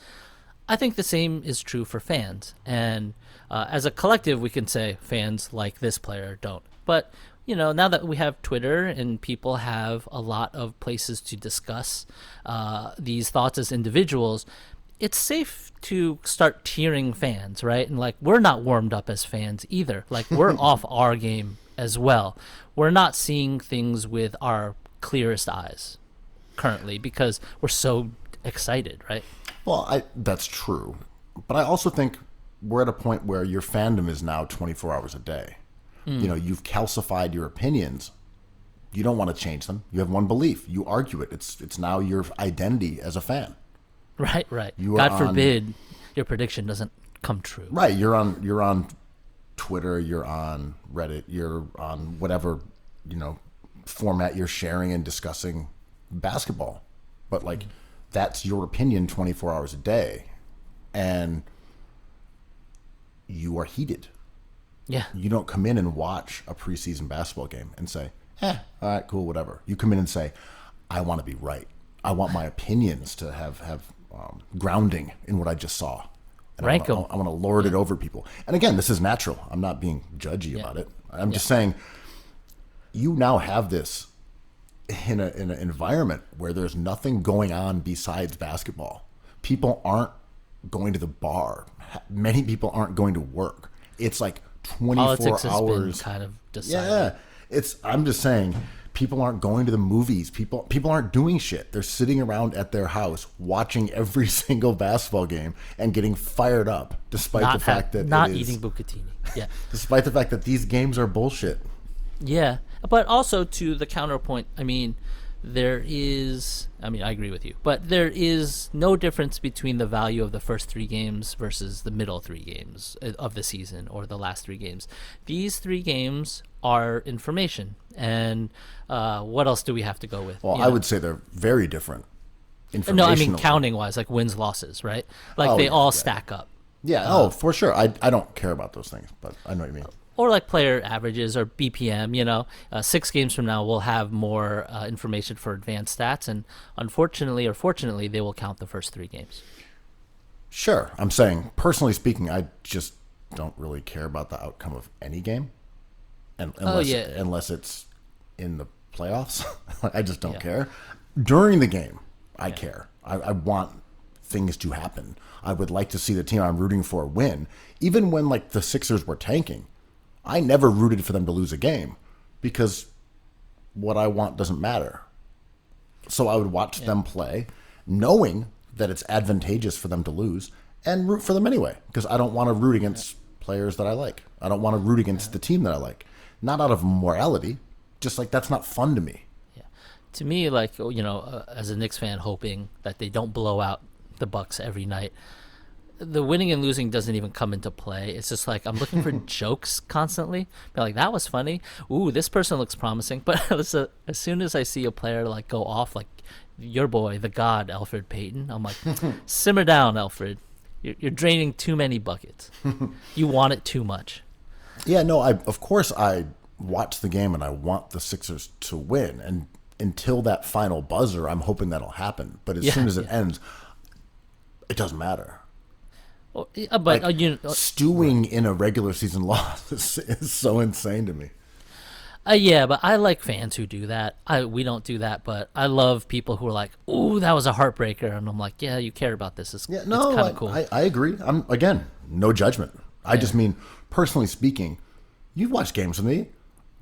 I think the same is true for fans. And as a collective, we can say fans like this player don't. But, you know, now that we have Twitter and people have a lot of places to discuss these thoughts as individuals, it's safe to start tiering fans, right? And, like, we're not warmed up as fans either. Like, we're off our game as well. We're not seeing things with our clearest eyes currently because we're so excited, right? Well, that's true. But I also think we're at a point where your fandom is now 24 hours a day. You know, you've calcified your opinions. You don't want to change them. You have one belief. You argue it. It's now your identity as a fan. Right. God forbid your prediction doesn't come true. Right. You're on Twitter. You're on Reddit. You're on whatever, you know, format you're sharing and discussing basketball. But, like, that's your opinion 24 hours a day. And you are heated. Yeah. You don't come in and watch a preseason basketball game and say, all right, cool, whatever. You come in and say, I want to be right. I want my opinions to have grounding in what I just saw. And Rank I 'em. want to lord it over people. And again, this is natural. I'm not being judgy about it. I'm just saying, you now have this in an environment where there's nothing going on besides basketball. People aren't going to the bar. Many people aren't going to work. It's like 24 Politics has been hours. kind of decided. Yeah, I'm just saying, people aren't going to the movies. People aren't doing shit. They're sitting around at their house watching every single basketball game and getting fired up, despite the fact that not eating bucatini. Yeah, despite the fact that these games are bullshit. yeah. But also to the counterpoint, I mean, I agree with you, but there is no difference between the value of the first 3 games versus the middle 3 games of the season or the last 3 games. These 3 games are information. And what else do we have to go with? Well, I would say they're very different. No, I mean counting-wise, like wins, losses, right? Like they all stack up. Yeah, for sure. I don't care about those things, but I know what you mean. Or like player averages or BPM, 6 games from now we'll have more information for advanced stats, and unfortunately or fortunately they will count the first 3 games. Sure. I'm saying, personally speaking, I just don't really care about the outcome of any game. Unless it's in the playoffs. I just don't care. During the game, I care. I want things to happen. I would like to see the team I'm rooting for win. Even when like the Sixers were tanking, I never rooted for them to lose a game because what I want doesn't matter. So I would watch them play, knowing that it's advantageous for them to lose, and root for them anyway, because I don't want to root against players that I like. I don't want to root against the team that I like. Not out of morality, just like that's not fun to me. Yeah. To me, like, as a Knicks fan, hoping that they don't blow out the Bucks every night, the winning and losing doesn't even come into play. It's just like I'm looking for jokes constantly. Be like, that was funny. Ooh, this person looks promising. But as soon as I see a player like go off, like your boy, the god, Elfrid Payton, I'm like, simmer down, Elfrid. You're draining too many buckets. You want it too much. Yeah, no, of course I watch the game and I want the Sixers to win. And until that final buzzer, I'm hoping that'll happen. But as soon as it ends, it doesn't matter. Well, but stewing in a regular season loss is so insane to me. Yeah, but I like fans who do that. We don't do that, but I love people who are like, "Ooh, that was a heartbreaker," and I'm like, "Yeah, you care about this. It's kind of cool." I agree. I'm again, no judgment. I just mean, personally speaking, you watch games with me.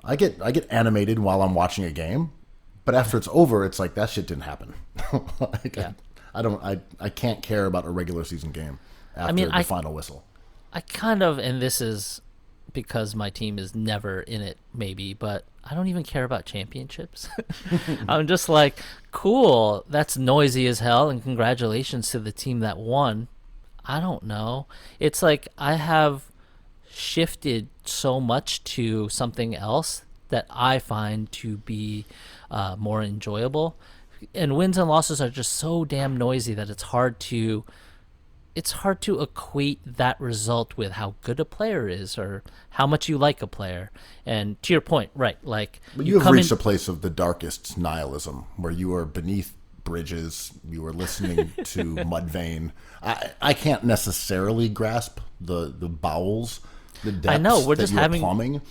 I get animated while I'm watching a game, but after it's over, it's like that shit didn't happen. I can't care about a regular season game after the final whistle. I kind of, and this is because my team is never in it, maybe, but I don't even care about championships. I'm just like, cool, that's noisy as hell, and congratulations to the team that won. I don't know. It's like I have shifted so much to something else that I find to be more enjoyable. And wins and losses are just so damn noisy that it's hard to equate that result with how good a player is or how much you like a player. And to your point, right, like but you have reached a place of the darkest nihilism where you are beneath bridges, you are listening to Mudvayne. I can't necessarily grasp the bowels, the depths. I know we're just having plumbing.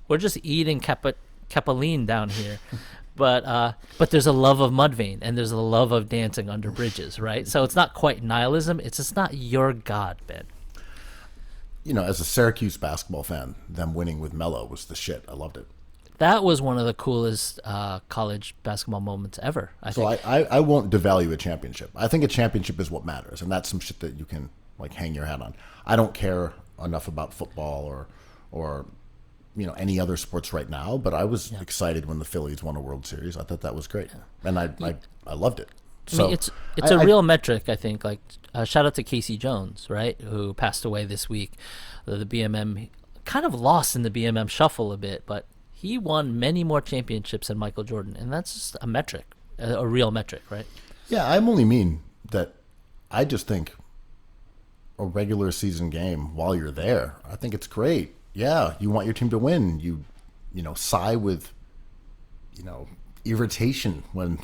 We're just eating capelline down here. But there's a love of Mudvayne and there's a love of dancing under bridges, right? So it's not quite nihilism. It's just not your God, Ben. As a Syracuse basketball fan, them winning with Melo was the shit. I loved it. That was one of the coolest college basketball moments ever. I think. I won't devalue a championship. I think a championship is what matters, and that's some shit that you can like hang your hat on. I don't care enough about football or any other sports right now, but I was excited when the Phillies won a World Series. I thought that was great, and I loved it. So it's a real metric, I think. Like shout out to Casey Jones, right, who passed away this week. The BMM kind of lost in the BMM shuffle a bit, but he won many more championships than Michael Jordan, and that's just a metric, a real metric, right? Yeah, I only mean that I just think a regular season game while you're there, I think it's great. Yeah, you want your team to win. You sigh with, irritation when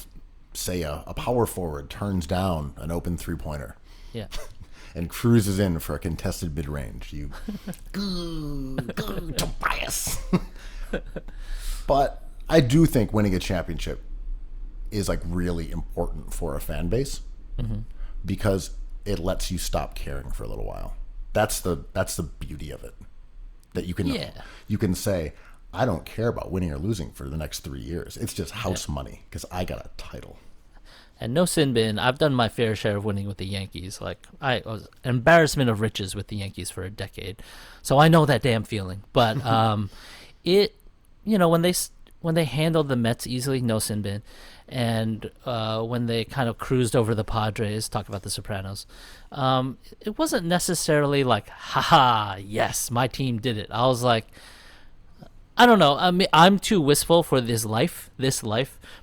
say a power forward turns down an open 3-pointer Yeah. and cruises in for a contested mid-range. You go, Tobias. But I do think winning a championship is like really important for a fan base because it lets you stop caring for a little while. That's the beauty of it. That you can say, I don't care about winning or losing for the next 3 years. It's just house money because I got a title. And no sin bin, I've done my fair share of winning with the Yankees. Like, I was an embarrassment of riches with the Yankees for a decade. So I know that damn feeling. But when they handled the Mets easily, no sin bin. And when they kind of cruised over the Padres, talk about the Sopranos, it wasn't necessarily like, haha, yes, my team did it. I was like, I don't know. I mean, I'm too wistful for this life,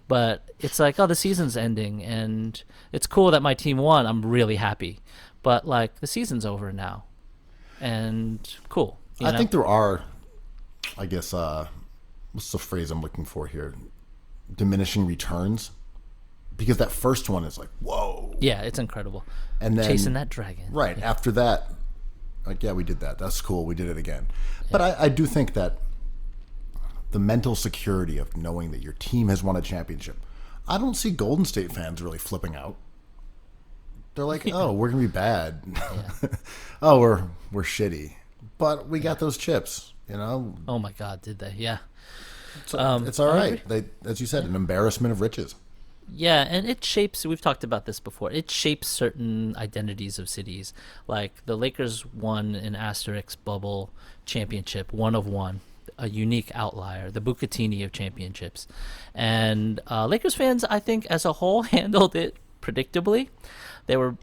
but it's like, oh, the season's ending, and it's cool that my team won. I'm really happy. But, like, the season's over now, and cool. I think there are, I guess, what's the phrase I'm looking for here? Diminishing returns. Because that first one is like, whoa. Yeah, it's incredible. And then chasing that dragon. Right. Yeah. After that, like, yeah, we did that. That's cool. We did it again. Yeah. But I do think that the mental security of knowing that your team has won a championship, I don't see Golden State fans really flipping out. They're like, oh, we're going to be bad. Yeah. Oh, we're shitty. But we got those chips, you know? Oh, my God, did they? Yeah. It's all right. They, as you said, an embarrassment of riches. Yeah, and it shapes, we've talked about this before, it shapes certain identities of cities. Like, the Lakers won an asterisk bubble championship, one of one, a unique outlier, the Bucatini of championships. And Lakers fans, I think, as a whole, handled it predictably. They were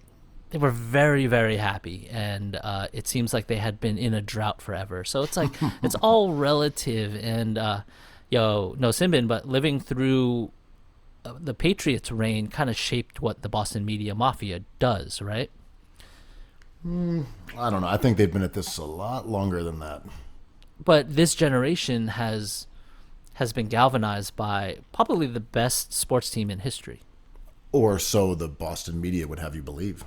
very, very happy, and it seems like they had been in a drought forever. So it's like, it's all relative, and, no Simbin, but living through the Patriots' reign kind of shaped what the Boston media mafia does, right? I don't know. I think they've been at this a lot longer than that. But this generation has been galvanized by probably the best sports team in history. Or so the Boston media would have you believe.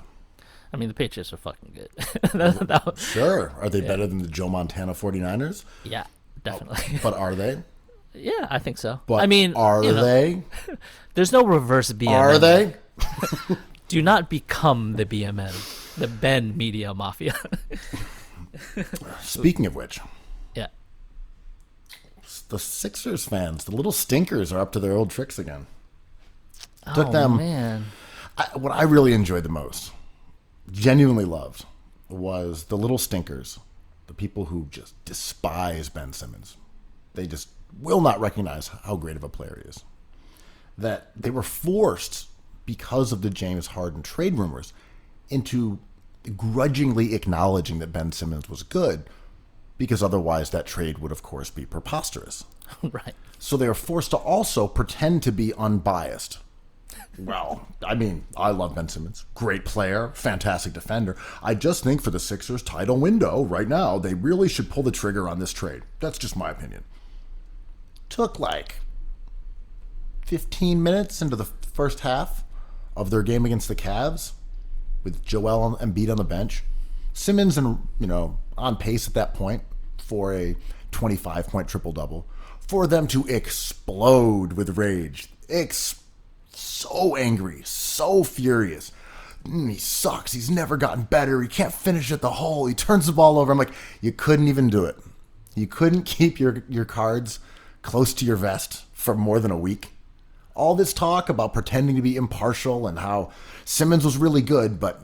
I mean, the Patriots are fucking good. Sure. Are they better than the Joe Montana 49ers? Yeah, definitely. But are they? Yeah, I think so. But I mean, are they? There's no reverse BMN. Are they? Do not become the BMN, the Ben Media Mafia. Speaking of which, yeah, the Sixers fans, the little stinkers, are up to their old tricks again. Man. What I really enjoyed the most, genuinely loved, was the little stinkers, the people who just despise Ben Simmons. They just will not recognize how great of a player he is. That they were forced, because of the James Harden trade rumors, into grudgingly acknowledging that Ben Simmons was good, because otherwise that trade would, of course, be preposterous. Right. So they are forced to also pretend to be unbiased. Well, I mean, I love Ben Simmons. Great player, fantastic defender. I just think for the Sixers title window right now, they really should pull the trigger on this trade. That's just my opinion. Took like 15 minutes into the first half of their game against the Cavs with Joel Embiid on the bench. Simmons on pace at that point for a 25-point triple-double. For them to explode with rage. So angry, so furious. He sucks. He's never gotten better. He can't finish at the hole. He turns the ball over. I'm like, you couldn't even do it. You couldn't keep your cards close to your vest for more than a week. All this talk about pretending to be impartial and how Simmons was really good, but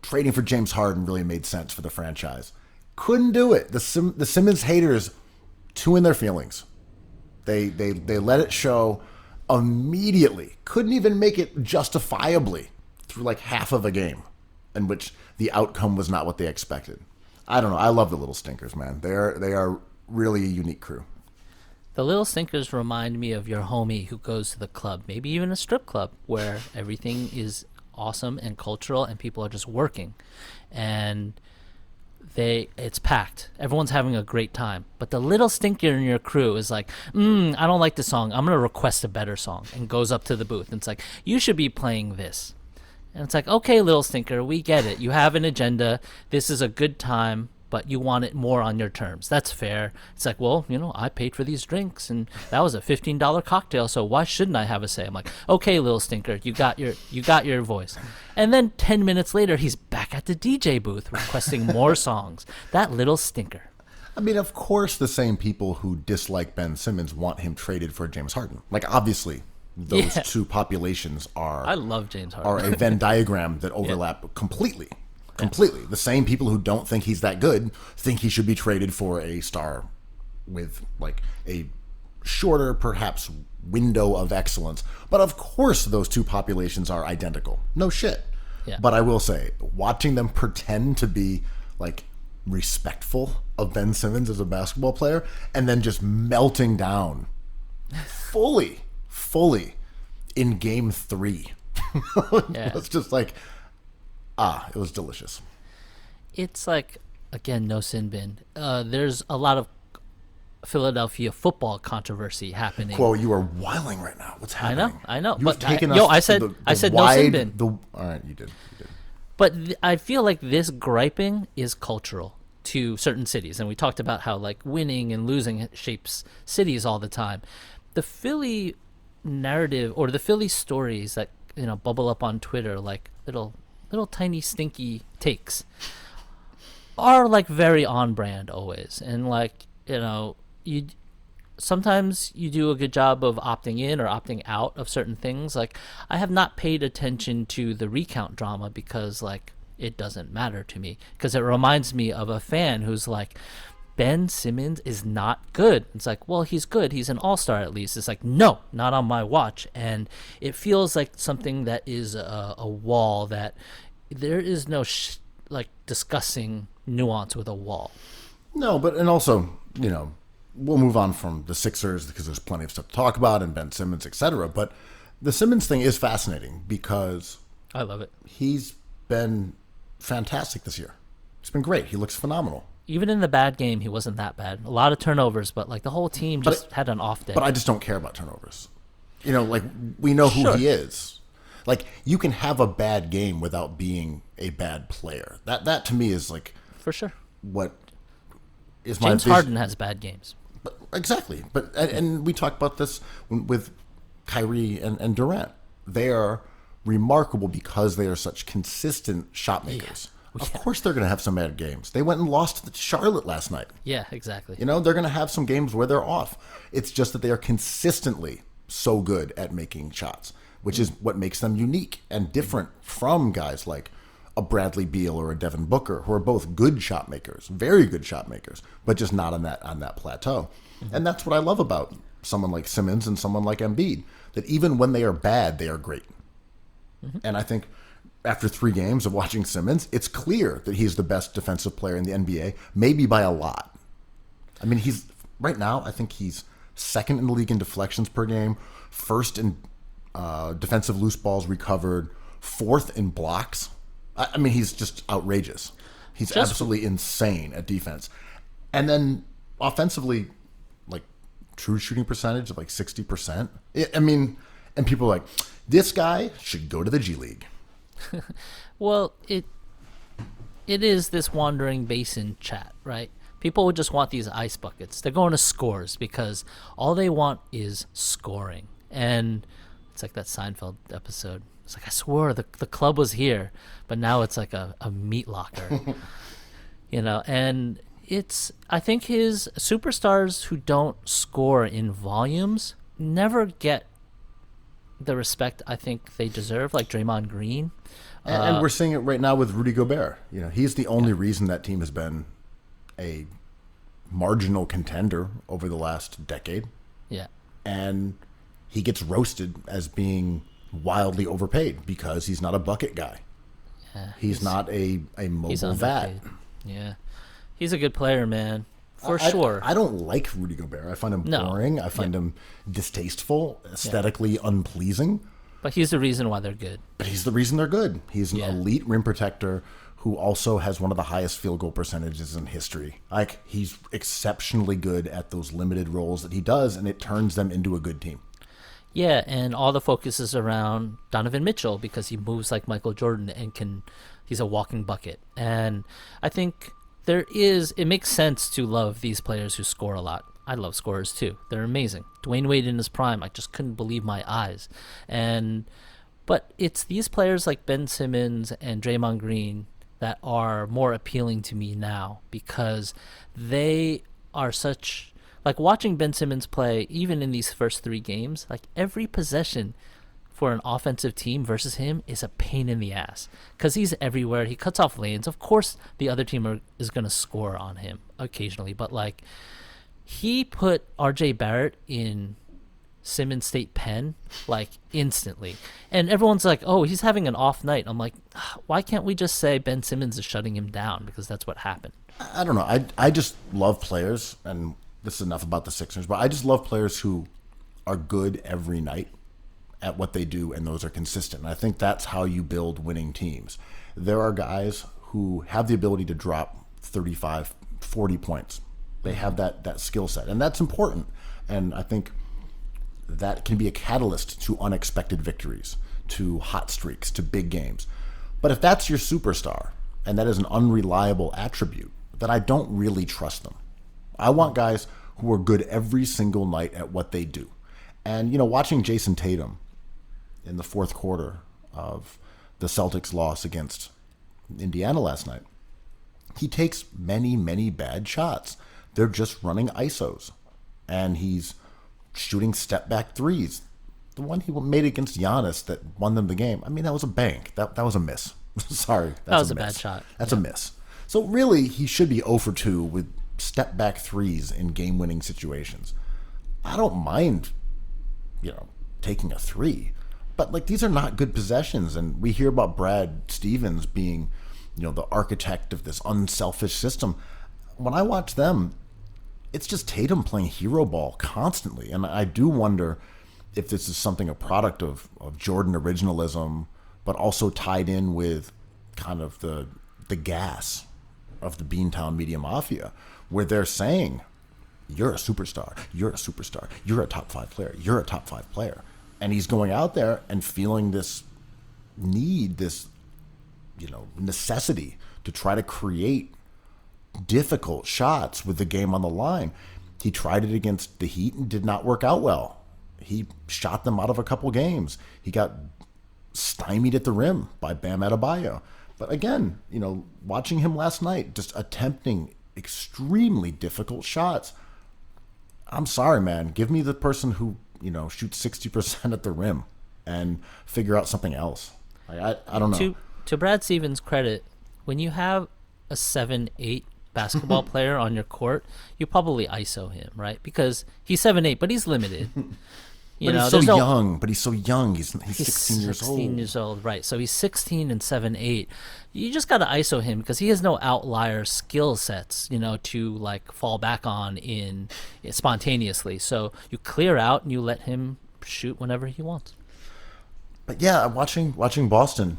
trading for James Harden really made sense for the franchise. Couldn't do it. The Simmons haters, too in their feelings. They let it show immediately. Couldn't even make it justifiably through like half of a game in which the outcome was not what they expected. I don't know. I love the little stinkers, man. They are really a unique crew. The little stinkers remind me of your homie who goes to the club, maybe even a strip club, where everything is awesome and cultural and people are just working. And it's packed. Everyone's having a great time. But the little stinker in your crew is like, I don't like the song. I'm going to request a better song, and goes up to the booth. And it's like, you should be playing this. And it's like, okay, little stinker, we get it. You have an agenda. This is a good time, but you want it more on your terms. That's fair. It's like, well, I paid for these drinks, and that was a $15 cocktail, so why shouldn't I have a say? I'm like, okay, little stinker, you got your voice. And then 10 minutes later, he's back at the DJ booth requesting more songs. That little stinker. I mean, of course, the same people who dislike Ben Simmons want him traded for James Harden. Like, obviously, those two populations I love James Harden. are a Venn diagram that overlap completely. Completely. The same people who don't think he's that good think he should be traded for a star with like a shorter, perhaps, window of excellence. But of course, those two populations are identical. No shit. Yeah. But I will say, watching them pretend to be like respectful of Ben Simmons as a basketball player and then just melting down fully in game 3. Yeah. It's just like, it was delicious. It's like, again, no sin bin. There's a lot of Philadelphia football controversy happening. Whoa, you are wiling right now. What's happening? I know. You've But taken I us said to I said wide, no sin bin. all right, you did. But I feel like this griping is cultural to certain cities, and we talked about how like winning and losing shapes cities all the time. The Philly narrative, or the Philly stories that bubble up on Twitter, like little tiny stinky takes, are like very on brand always. And like, you sometimes you do a good job of opting in or opting out of certain things. Like, I have not paid attention to the recount drama because like it doesn't matter to me, because it reminds me of a fan who's like, Ben Simmons is not good. It's like, well, he's good. He's an all-star at least. It's like, no, not on my watch. And it feels like something that is a wall that there is no discussing nuance with a wall. No, but and also, we'll move on from the Sixers because there's plenty of stuff to talk about and Ben Simmons, etc. But the Simmons thing is fascinating because I love it. He's been fantastic this year. It's been great. He looks phenomenal. Even in the bad game, he wasn't that bad. A lot of turnovers, but like the whole team just had an off day. But I just don't care about turnovers. Like we know who he is. Like, you can have a bad game without being a bad player. That to me is like, for sure, what is James Harden has bad games. But, exactly. But and we talked about this with Kyrie and Durant. They are remarkable because they are such consistent shot makers. Yeah. Of course they're going to have some bad games. They went and lost to Charlotte last night. Yeah, exactly. They're going to have some games where they're off. It's just that they are consistently so good at making shots, which is what makes them unique and different from guys like a Bradley Beal or a Devin Booker, who are both good shot makers, very good shot makers, but just not on that plateau. Mm-hmm. And that's what I love about someone like Simmons and someone like Embiid, that even when they are bad, they are great. Mm-hmm. And I think after 3 games of watching Simmons, it's clear that he's the best defensive player in the NBA, maybe by a lot. I mean, right now, I think he's second in the league in deflections per game, first in defensive loose balls recovered, 4th in blocks. I mean, he's just outrageous. He's absolutely insane at defense. And then offensively, like, true shooting percentage of like 60%. I mean, and people are like, this guy should go to the G League. Well, it is this wandering basin chat, right? People would just want these ice buckets. They're going to scores because all they want is scoring. And it's like that Seinfeld episode. It's like, I swore the club was here, but now it's like a meat locker. And I think his superstars who don't score in volumes never get the respect I think they deserve, like Draymond Green. And we're seeing it right now with Rudy Gobert. He's the only reason that team has been a marginal contender over the last decade. Yeah. And he gets roasted as being wildly overpaid because he's not a bucket guy. Yeah, he's not a mobile vat. Yeah. He's a good player, man. For sure. I don't like Rudy Gobert. I find him boring. I find him distasteful, aesthetically unpleasing. But he's the reason why they're good. But he's the reason they're good. He's an elite rim protector who also has one of the highest field goal percentages in history. Like, he's exceptionally good at those limited roles that he does, and it turns them into a good team. Yeah, and all the focus is around Donovan Mitchell because he moves like Michael Jordan and he's a walking bucket. And I think it makes sense to love these players who score a lot. I love scorers too. They're amazing. Dwayne Wade in his prime, I just couldn't believe my eyes. But it's these players like Ben Simmons and Draymond Green that are more appealing to me now because they are such, like watching Ben Simmons play, even in these first 3 games, like every possession for an offensive team versus him is a pain in the ass because he's everywhere. He cuts off lanes. Of course, the other team is going to score on him occasionally, but like he put RJ Barrett in Simmons State Pen like instantly, and everyone's like, oh, he's having an off night. I'm like, why can't we just say Ben Simmons is shutting him down, because that's what happened. I don't know. I just love players, and this is enough about the Sixers, but I just love players who are good every night at what they do, and those are consistent. And I think that's how you build winning teams. There are guys who have the ability to drop 35, 40 points. They have that skill set, and that's important. And I think that can be a catalyst to unexpected victories, to hot streaks, to big games. But if that's your superstar, and that is an unreliable attribute, then I don't really trust them. I want guys who are good every single night at what they do. And, watching Jason Tatum in the fourth quarter of the Celtics' loss against Indiana last night, he takes many, many bad shots. They're just running ISOs. And he's shooting step-back threes. The one he made against Giannis that won them the game, I mean, that was a bank. That was a miss. Sorry. That was a bad shot. That's a miss. So really, he should be 0 for 2 with step-back threes in game-winning situations. I don't mind, taking a 3. But, these are not good possessions. And we hear about Brad Stevens being, the architect of this unselfish system. When I watch them, it's just Tatum playing hero ball constantly. And I do wonder if this is something, a product of Jordan originalism, but also tied in with kind of the gas of the Beantown Media Mafia, where they're saying, you're a superstar, you're a superstar, you're a top 5 player, you're a top 5 player. And he's going out there and feeling this need, this, necessity to try to create difficult shots with the game on the line. He tried it against the Heat and did not work out well. He shot them out of a couple games. He got stymied at the rim by Bam Adebayo. But again, watching him last night, just attempting extremely difficult shots. I'm sorry, man. Give me the person who, shoots 60% at the rim and figure out something else. I don't know. To Brad Stevens' credit, when you have a 7'8" basketball player on your court, you probably ISO him, right? Because he's 7'8", but he's limited. He's so young. He's 16 years old. 16 years old, right. So he's 16 and 7'8". You just got to ISO him because he has no outlier skill sets, to fall back on in spontaneously. So you clear out and you let him shoot whenever he wants. But yeah, watching Boston,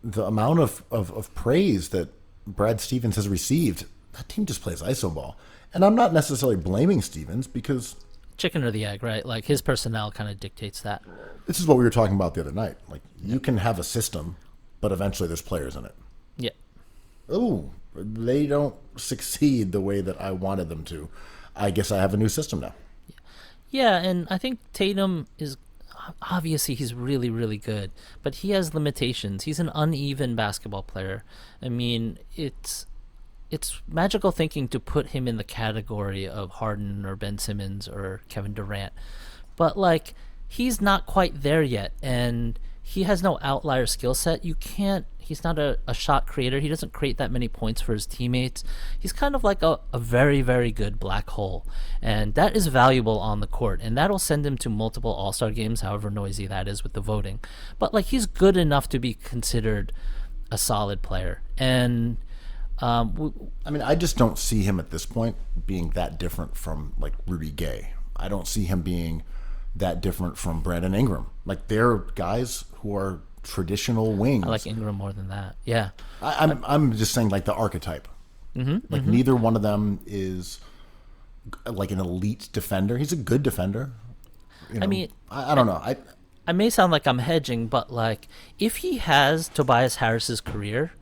the amount of praise that Brad Stevens has received, that team just plays ISO ball. And I'm not necessarily blaming Stevens because chicken or the egg, right? Like his personnel kind of dictates that. This is what we were talking about the other night. You can have a system, but eventually there's players in it. Yeah. Oh, they don't succeed the way that I wanted them to. I guess I have a new system now. Yeah, and I think Tatum is obviously he's really, really good, but he has limitations. He's an uneven basketball player. I mean, it's magical thinking to put him in the category of Harden or Ben Simmons or Kevin Durant. But, he's not quite there yet, and he has no outlier skill set. He's not a shot creator. He doesn't create that many points for his teammates. He's kind of like a very, very good black hole, and that is valuable on the court, and that'll send him to multiple All-Star games, however noisy that is with the voting. But, he's good enough to be considered a solid player, and I just don't see him at this point being that different from Rudy Gay. I don't see him being that different from Brandon Ingram. They're guys who are traditional wings. I like Ingram more than that. Yeah. I'm just saying like the archetype. Like neither one of them is like an elite defender. He's a good defender. You know, I mean, I don't know. I may sound like I'm hedging, but like if he has Tobias Harris's career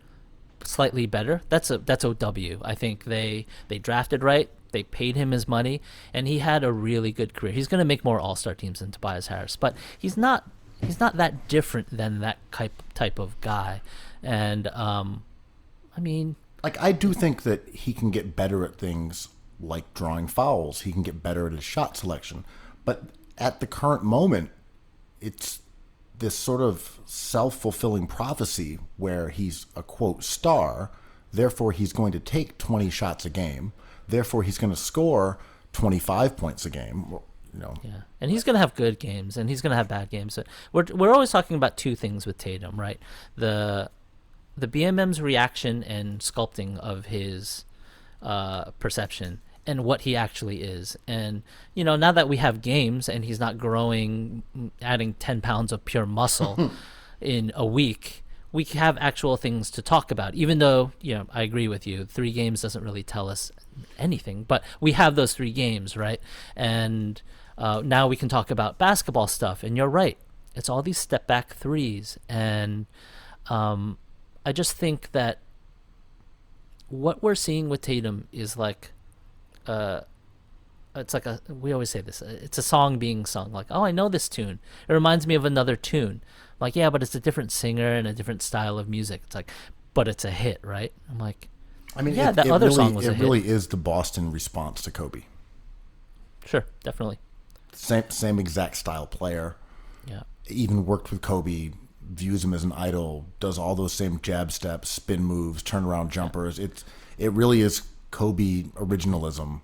slightly better, that's a W. I think they drafted right. They paid him his money, and he had a really good career. He's going to make more All-Star teams than Tobias Harris, but he's not that different than that type of guy. And I mean, like I do think that he can get better at things like drawing fouls. He can get better at his shot selection, but at the current moment, it's this sort of self-fulfilling prophecy where he's a quote star, therefore he's going to take 20 shots a game, therefore he's going to score 25 points a game. You know. Yeah, and he's going to have good games, and he's going to have bad games. We're always talking about two things with Tatum, right? The BMM's reaction and sculpting of his perception and what he actually is. And, you know, now that we have games and he's not growing, adding 10 pounds of pure muscle in a week, we have actual things to talk about. Even though, you know, I agree with you, 3 games doesn't really tell us anything, but we have those 3 games, right? And now we can talk about basketball stuff. And you're right. It's all these step back threes. And I just think that what we're seeing with Tatum is like, it's like we always say this, it's a song being sung. Like, oh, I know this tune. It reminds me of another tune. Like, yeah, but it's a different singer and a different style of music. It's like, but it's a hit, right? I'm like, I mean, yeah, that other song was a hit. It really is the Boston response to Kobe. Sure, definitely. Same exact style player. Yeah. Even worked with Kobe, views him as an idol, does all those same jab steps, spin moves, turnaround jumpers. It really is Kobe originalism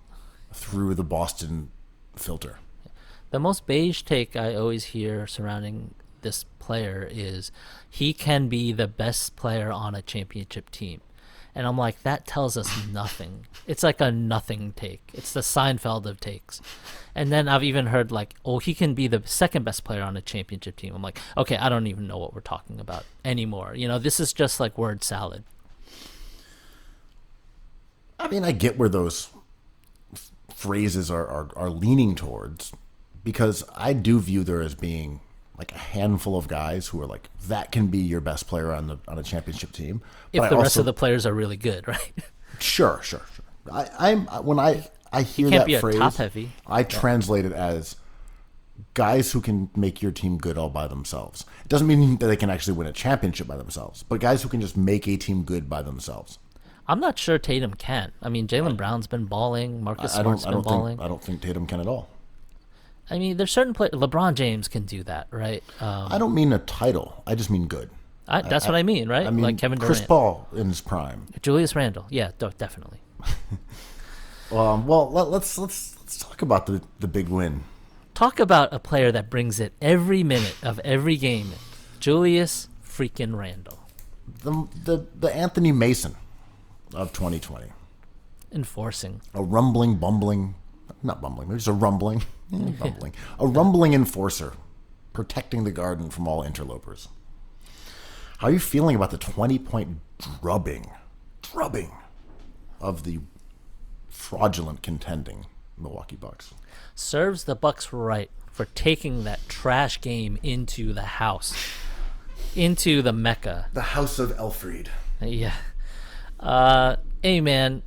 through the Boston filter. The most beige take I always hear surrounding this player is he can be the best player on a championship team. And I'm like, that tells us nothing. It's like a nothing take. It's the Seinfeld of takes. And then I've even heard like, oh, he can be the second best player on a championship team. I'm like, okay, I don't even know what we're talking about anymore. You know, this is just like word salad. I mean, I get where those phrases are leaning towards, because I do view there as being like a handful of guys who are like, that can be your best player on a championship team. If the rest of the players are really good, right? Sure. When I hear can't that be phrase, a top heavy. I translate it as guys who can make your team good all by themselves. It doesn't mean that they can actually win a championship by themselves, but guys who can just make a team good by themselves. I'm not sure Tatum can. I mean, Jaylen Brown's been balling. Marcus Smart's been balling. I don't think Tatum can at all. I mean, there's certain players. LeBron James can do that, right? I don't mean a title. I just mean good. That's what I mean, right? I mean, like Kevin Durant. Chris Paul in his prime. Julius Randle. Yeah, definitely. Well, let's talk about the big win. Talk about a player that brings it every minute of every game. Julius freaking Randle. The Anthony Mason of 2020. Enforcing. A rumbling, bumbling, not bumbling, there's a rumbling, bumbling. A rumbling enforcer, protecting the garden from all interlopers. How are you feeling about the 20-point drubbing of the fraudulent contending Milwaukee Bucks? Serves the Bucks right for taking that trash game into the house, into the Mecca. The house of Elfried. Yeah. Hey, man,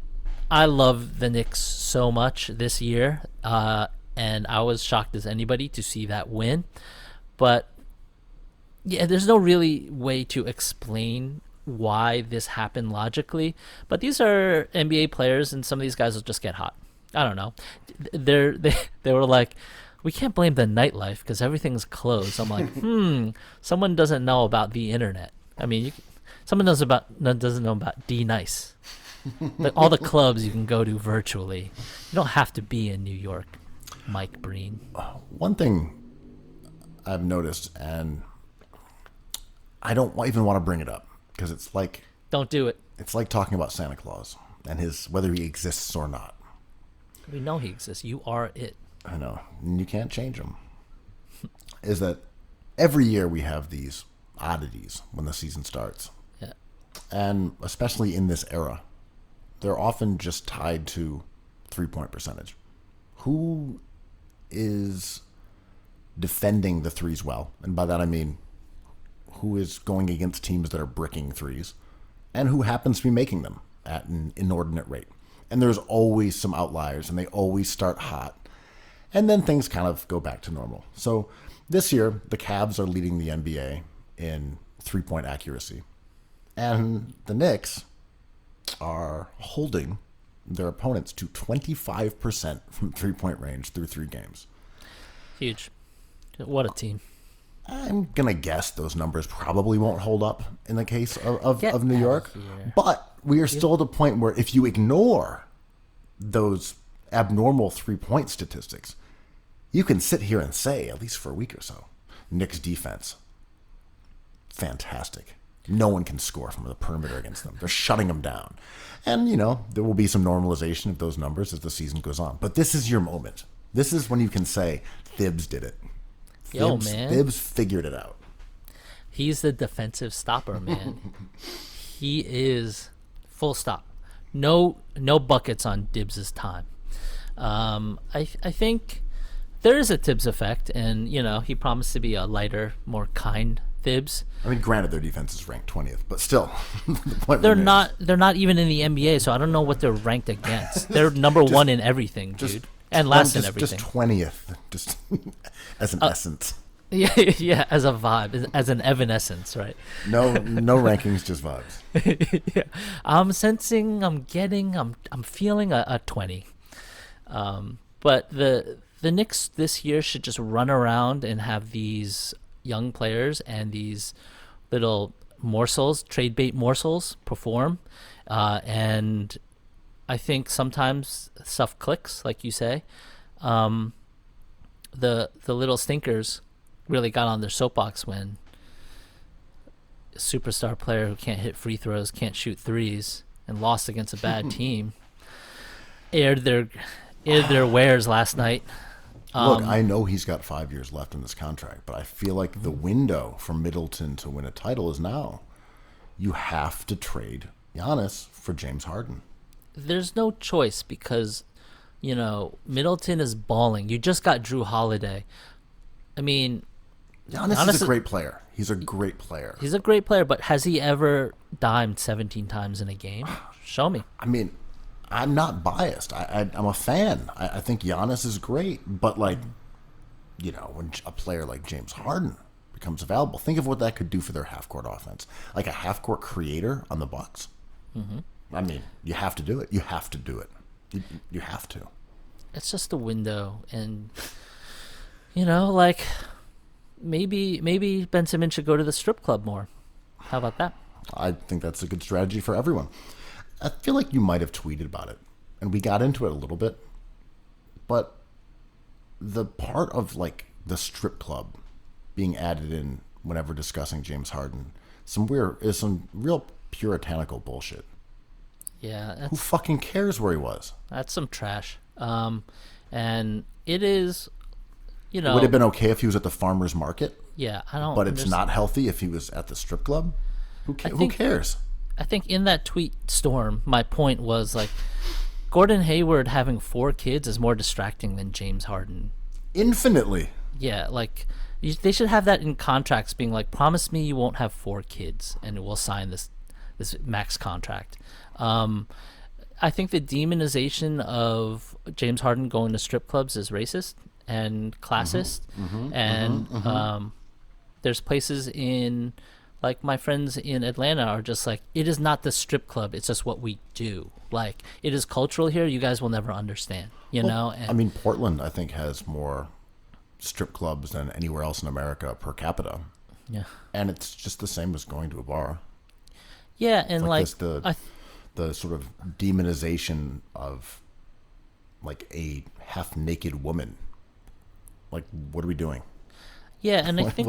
I love the Knicks so much this year, and I was shocked as anybody to see that win. But, yeah, there's no really way to explain why this happened logically. But these are NBA players, and some of these guys will just get hot. I don't know. They were like, we can't blame the nightlife because everything's closed. I'm like, someone doesn't know about the internet. I mean, someone doesn't know about D-Nice. Like all the clubs you can go to virtually. You don't have to be in New York, Mike Breen. One thing I've noticed, and I don't even want to bring it up because it's like... Don't do it. It's like talking about Santa Claus and whether he exists or not. We know he exists. You are it. I know. And you can't change him. Is that every year we have these oddities when the season starts. Yeah. And especially in this era, they're often just tied to 3-point percentage. Who is defending the threes well? And by that I mean who is going against teams that are bricking threes and who happens to be making them at an inordinate rate. And there's always some outliers, and they always start hot. And then things kind of go back to normal. So this year, the Cavs are leading the NBA in 3-point accuracy. And the Knicks are holding their opponents to 25% from 3-point range through 3 games. Huge. What a team. I'm going to guess those numbers probably won't hold up in the case of New out York. of here. But we are still at a point where if you ignore those abnormal 3-point statistics, you can sit here and say, at least for a week or so, Knicks defense, fantastic. No one can score from the perimeter against them. They're shutting them down. And, there will be some normalization of those numbers as the season goes on. But this is your moment. This is when you can say, Thibs did it. Thibs figured it out. He's the defensive stopper, man. He is full stop. No buckets on Tibbs' time. I think there is a Tibbs effect, and he promised to be a lighter, more kind Thibs. I mean, granted, their defense is ranked 20th, but still, the point They're remains. They're not even in the NBA, so I don't know what they're ranked against. They're number one in everything, dude, and last in everything. Just 20th, just as an essence. Yeah, as a vibe, as an evanescence, right? No rankings, just vibes. Yeah, I'm sensing, I'm feeling a 20. But the Knicks this year should just run around and have these young players and these little morsels, trade bait morsels, perform. And I think sometimes stuff clicks, like you say. The Little Stinkers really got on their soapbox when a superstar player who can't hit free throws, can't shoot threes, and lost against a bad team aired their wares last night. Look, I know he's got 5 years left in this contract, but I feel like the window for Middleton to win a title is now. You have to trade Giannis for James Harden. There's no choice because, Middleton is balling. You just got Drew Holiday. I mean, Giannis is a great player. He's a great player. He's a great player, but has he ever dimed 17 times in a game? Show me. I mean, I'm not biased. I'm a fan. I think Giannis is great, but when a player like James Harden becomes available, think of what that could do for their half-court offense. Like a half-court creator on the Bucks. Mm-hmm. I mean, you have to do it. You have to do it. You have to. It's just a window, and maybe Ben Simmons should go to the strip club more. How about that? I think that's a good strategy for everyone. I feel like you might have tweeted about it, and we got into it a little bit, but the part of the strip club being added in whenever discussing James Harden, some real puritanical bullshit. Yeah. Who fucking cares where he was? That's some trash. And it is, Would it have been okay if he was at the farmer's market? Yeah, I don't. But it's not healthy if he was at the strip club? Who cares? I think in that tweet storm, my point was Gordon Hayward having 4 kids is more distracting than James Harden. Infinitely. Yeah, they should have that in contracts, being promise me you won't have 4 kids, and we'll sign this max contract. I think the demonization of James Harden going to strip clubs is racist and classist, there's places in. My friends in Atlanta are just it is not the strip club. It's just what we do. It is cultural here. You guys will never understand, know? And I mean, Portland, I think, has more strip clubs than anywhere else in America per capita. Yeah. And it's just the same as going to a bar. Yeah, and the sort of demonization of, a half-naked woman. What are we doing? Yeah, and I think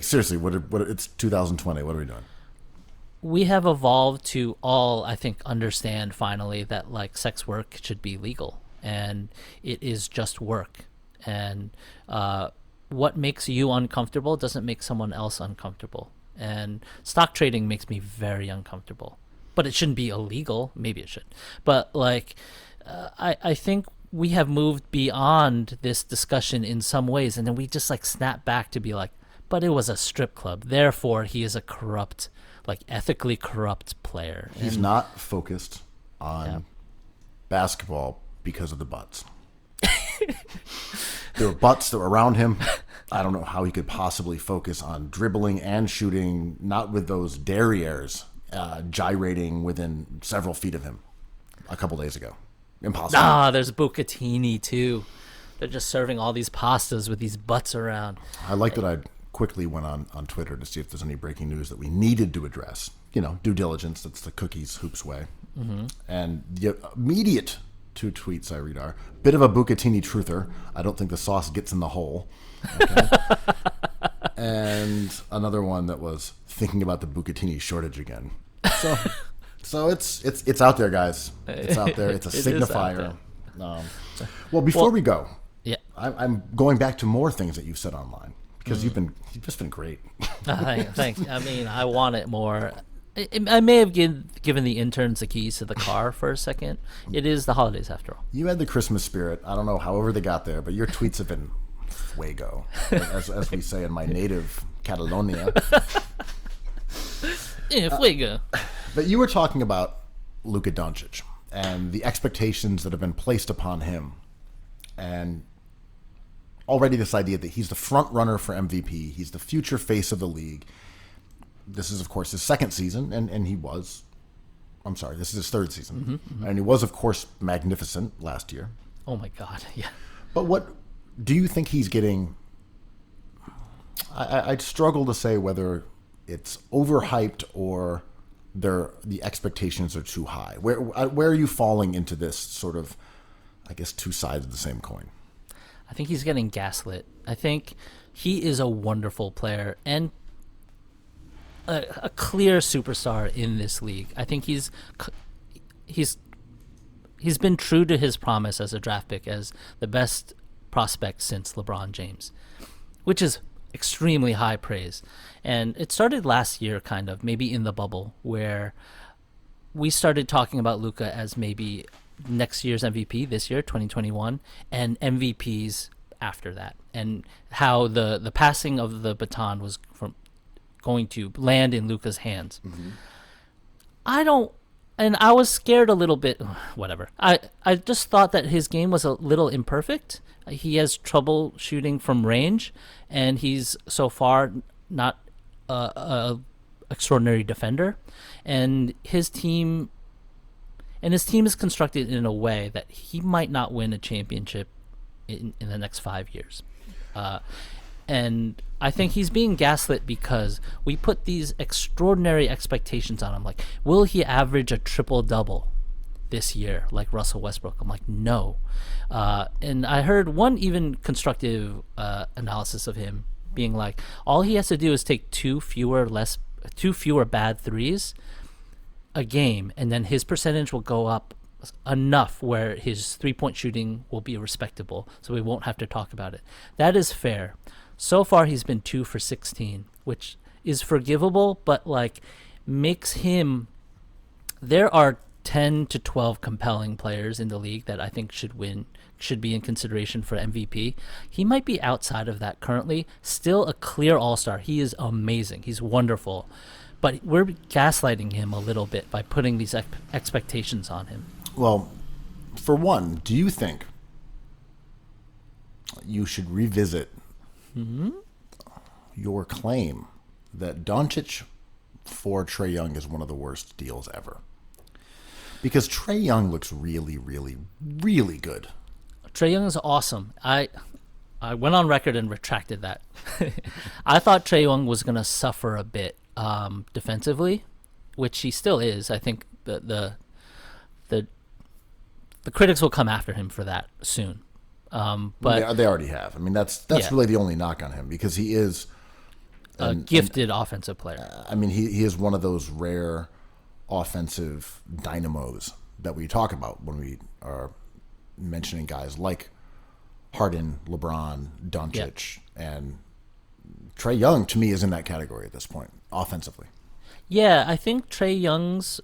seriously, what it's 2020. What are we doing? We have evolved to all, I think, understand finally that sex work should be legal, and it is just work. And what makes you uncomfortable doesn't make someone else uncomfortable. and stock trading makes me very uncomfortable. But it shouldn't be illegal. Maybe it should. But like, I think we have moved beyond this discussion in some ways, and then we just like snap back to be like, but it was a strip club, therefore he is a corrupt, like ethically corrupt player. He's not focused on basketball because of the butts. There were butts that were around him. I don't know how he could possibly focus on dribbling and shooting, not with those derrieres gyrating within several feet of him a couple days ago. Impossible. There's bucatini too. They're just serving all these pastas with these butts around. I like that I quickly went on Twitter to see if there's any breaking news that we needed to address. You know, due diligence. That's the cookies hoops way. Mm-hmm. And the immediate two tweets I read are, bit of a bucatini truther. I don't think the sauce gets in the hole. Okay? And another one that was thinking about the bucatini shortage again. So it's out there, guys. It's out there. It's a signifier. Well, before we go, I'm going back to more things that you've said online because you've just been great. Thanks. I mean, I want it more. I may have given the interns the keys to the car for a second. It is the holidays after all. You had the Christmas spirit. I don't know however they got there, but your tweets have been fuego, as we say in my native Catalonia. Fuego. But you were talking about Luka Doncic and the expectations that have been placed upon him, and already this idea that he's the front runner for MVP, he's the future face of the league. This is, of course, his second season, and he was. I'm sorry, this is his third season, and he was, of course, magnificent last year. Oh my God, yeah. But what do you think he's getting? I'd struggle to say whether it's overhyped or the expectations are too high. Where are you falling into this sort of, I guess, two sides of the same coin? I think he's getting gaslit. I think he is a wonderful player and a clear superstar in this league. I think he's been true to his promise as a draft pick as the best prospect since LeBron James, which is extremely high praise. And it started last year, kind of, maybe in the bubble, where we started talking about Luka as maybe next year's MVP, this year, 2021, and MVPs after that, and how the passing of the baton was going to land in Luka's hands. Mm-hmm. I was scared a little bit, whatever. I just thought that his game was a little imperfect. He has trouble shooting from range, and he's so far not a extraordinary defender. And his team is constructed in a way that he might not win a championship in the next 5 years. And I think he's being gaslit because we put these extraordinary expectations on him. Like, will he average a triple-double this year like Russell Westbrook? I'm like, no. And I heard one even constructive analysis of him being like, all he has to do is take two fewer bad threes a game, and then his percentage will go up enough where his three-point shooting will be respectable, so we won't have to talk about it. That is fair. So far, he's been 2 for 16, which is forgivable, but like makes him. There are 10 to 12 compelling players in the league that I think should be in consideration for MVP. He might be outside of that currently. Still a clear all-star. He is amazing. He's wonderful, but we're gaslighting him a little bit by putting these expectations on him. Well, for one, do you think you should revisit your claim that Doncic for Trae Young is one of the worst deals ever? Because Trae Young looks really, really, really good. Trae Young is awesome. I went on record and retracted that. I thought Trae Young was going to suffer a bit defensively, which he still is. I think the critics will come after him for that soon. But they already have. I mean, that's really the only knock on him, because he is a gifted offensive player. I mean, he is one of those rare offensive dynamos that we talk about when we are mentioning guys like Harden, LeBron, Doncic, and Trae Young, to me, is in that category at this point, offensively. Yeah, I think Trae Young's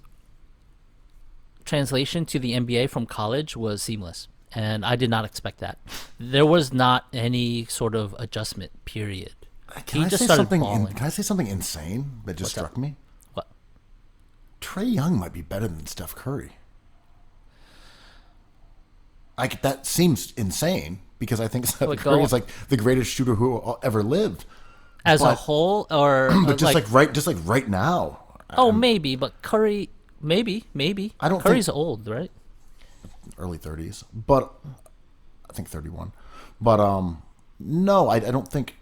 translation to the NBA from college was seamless, and I did not expect that. There was not any sort of adjustment period. Can I say something insane that just struck me? What? Trae Young might be better than Steph Curry. That seems insane because I think Steph Curry is like the greatest shooter who ever lived. As a whole, or but just like right now. Oh, maybe, but Curry, maybe. I don't. Curry's old, right? Early 30s, but I think 31. But no, I don't think.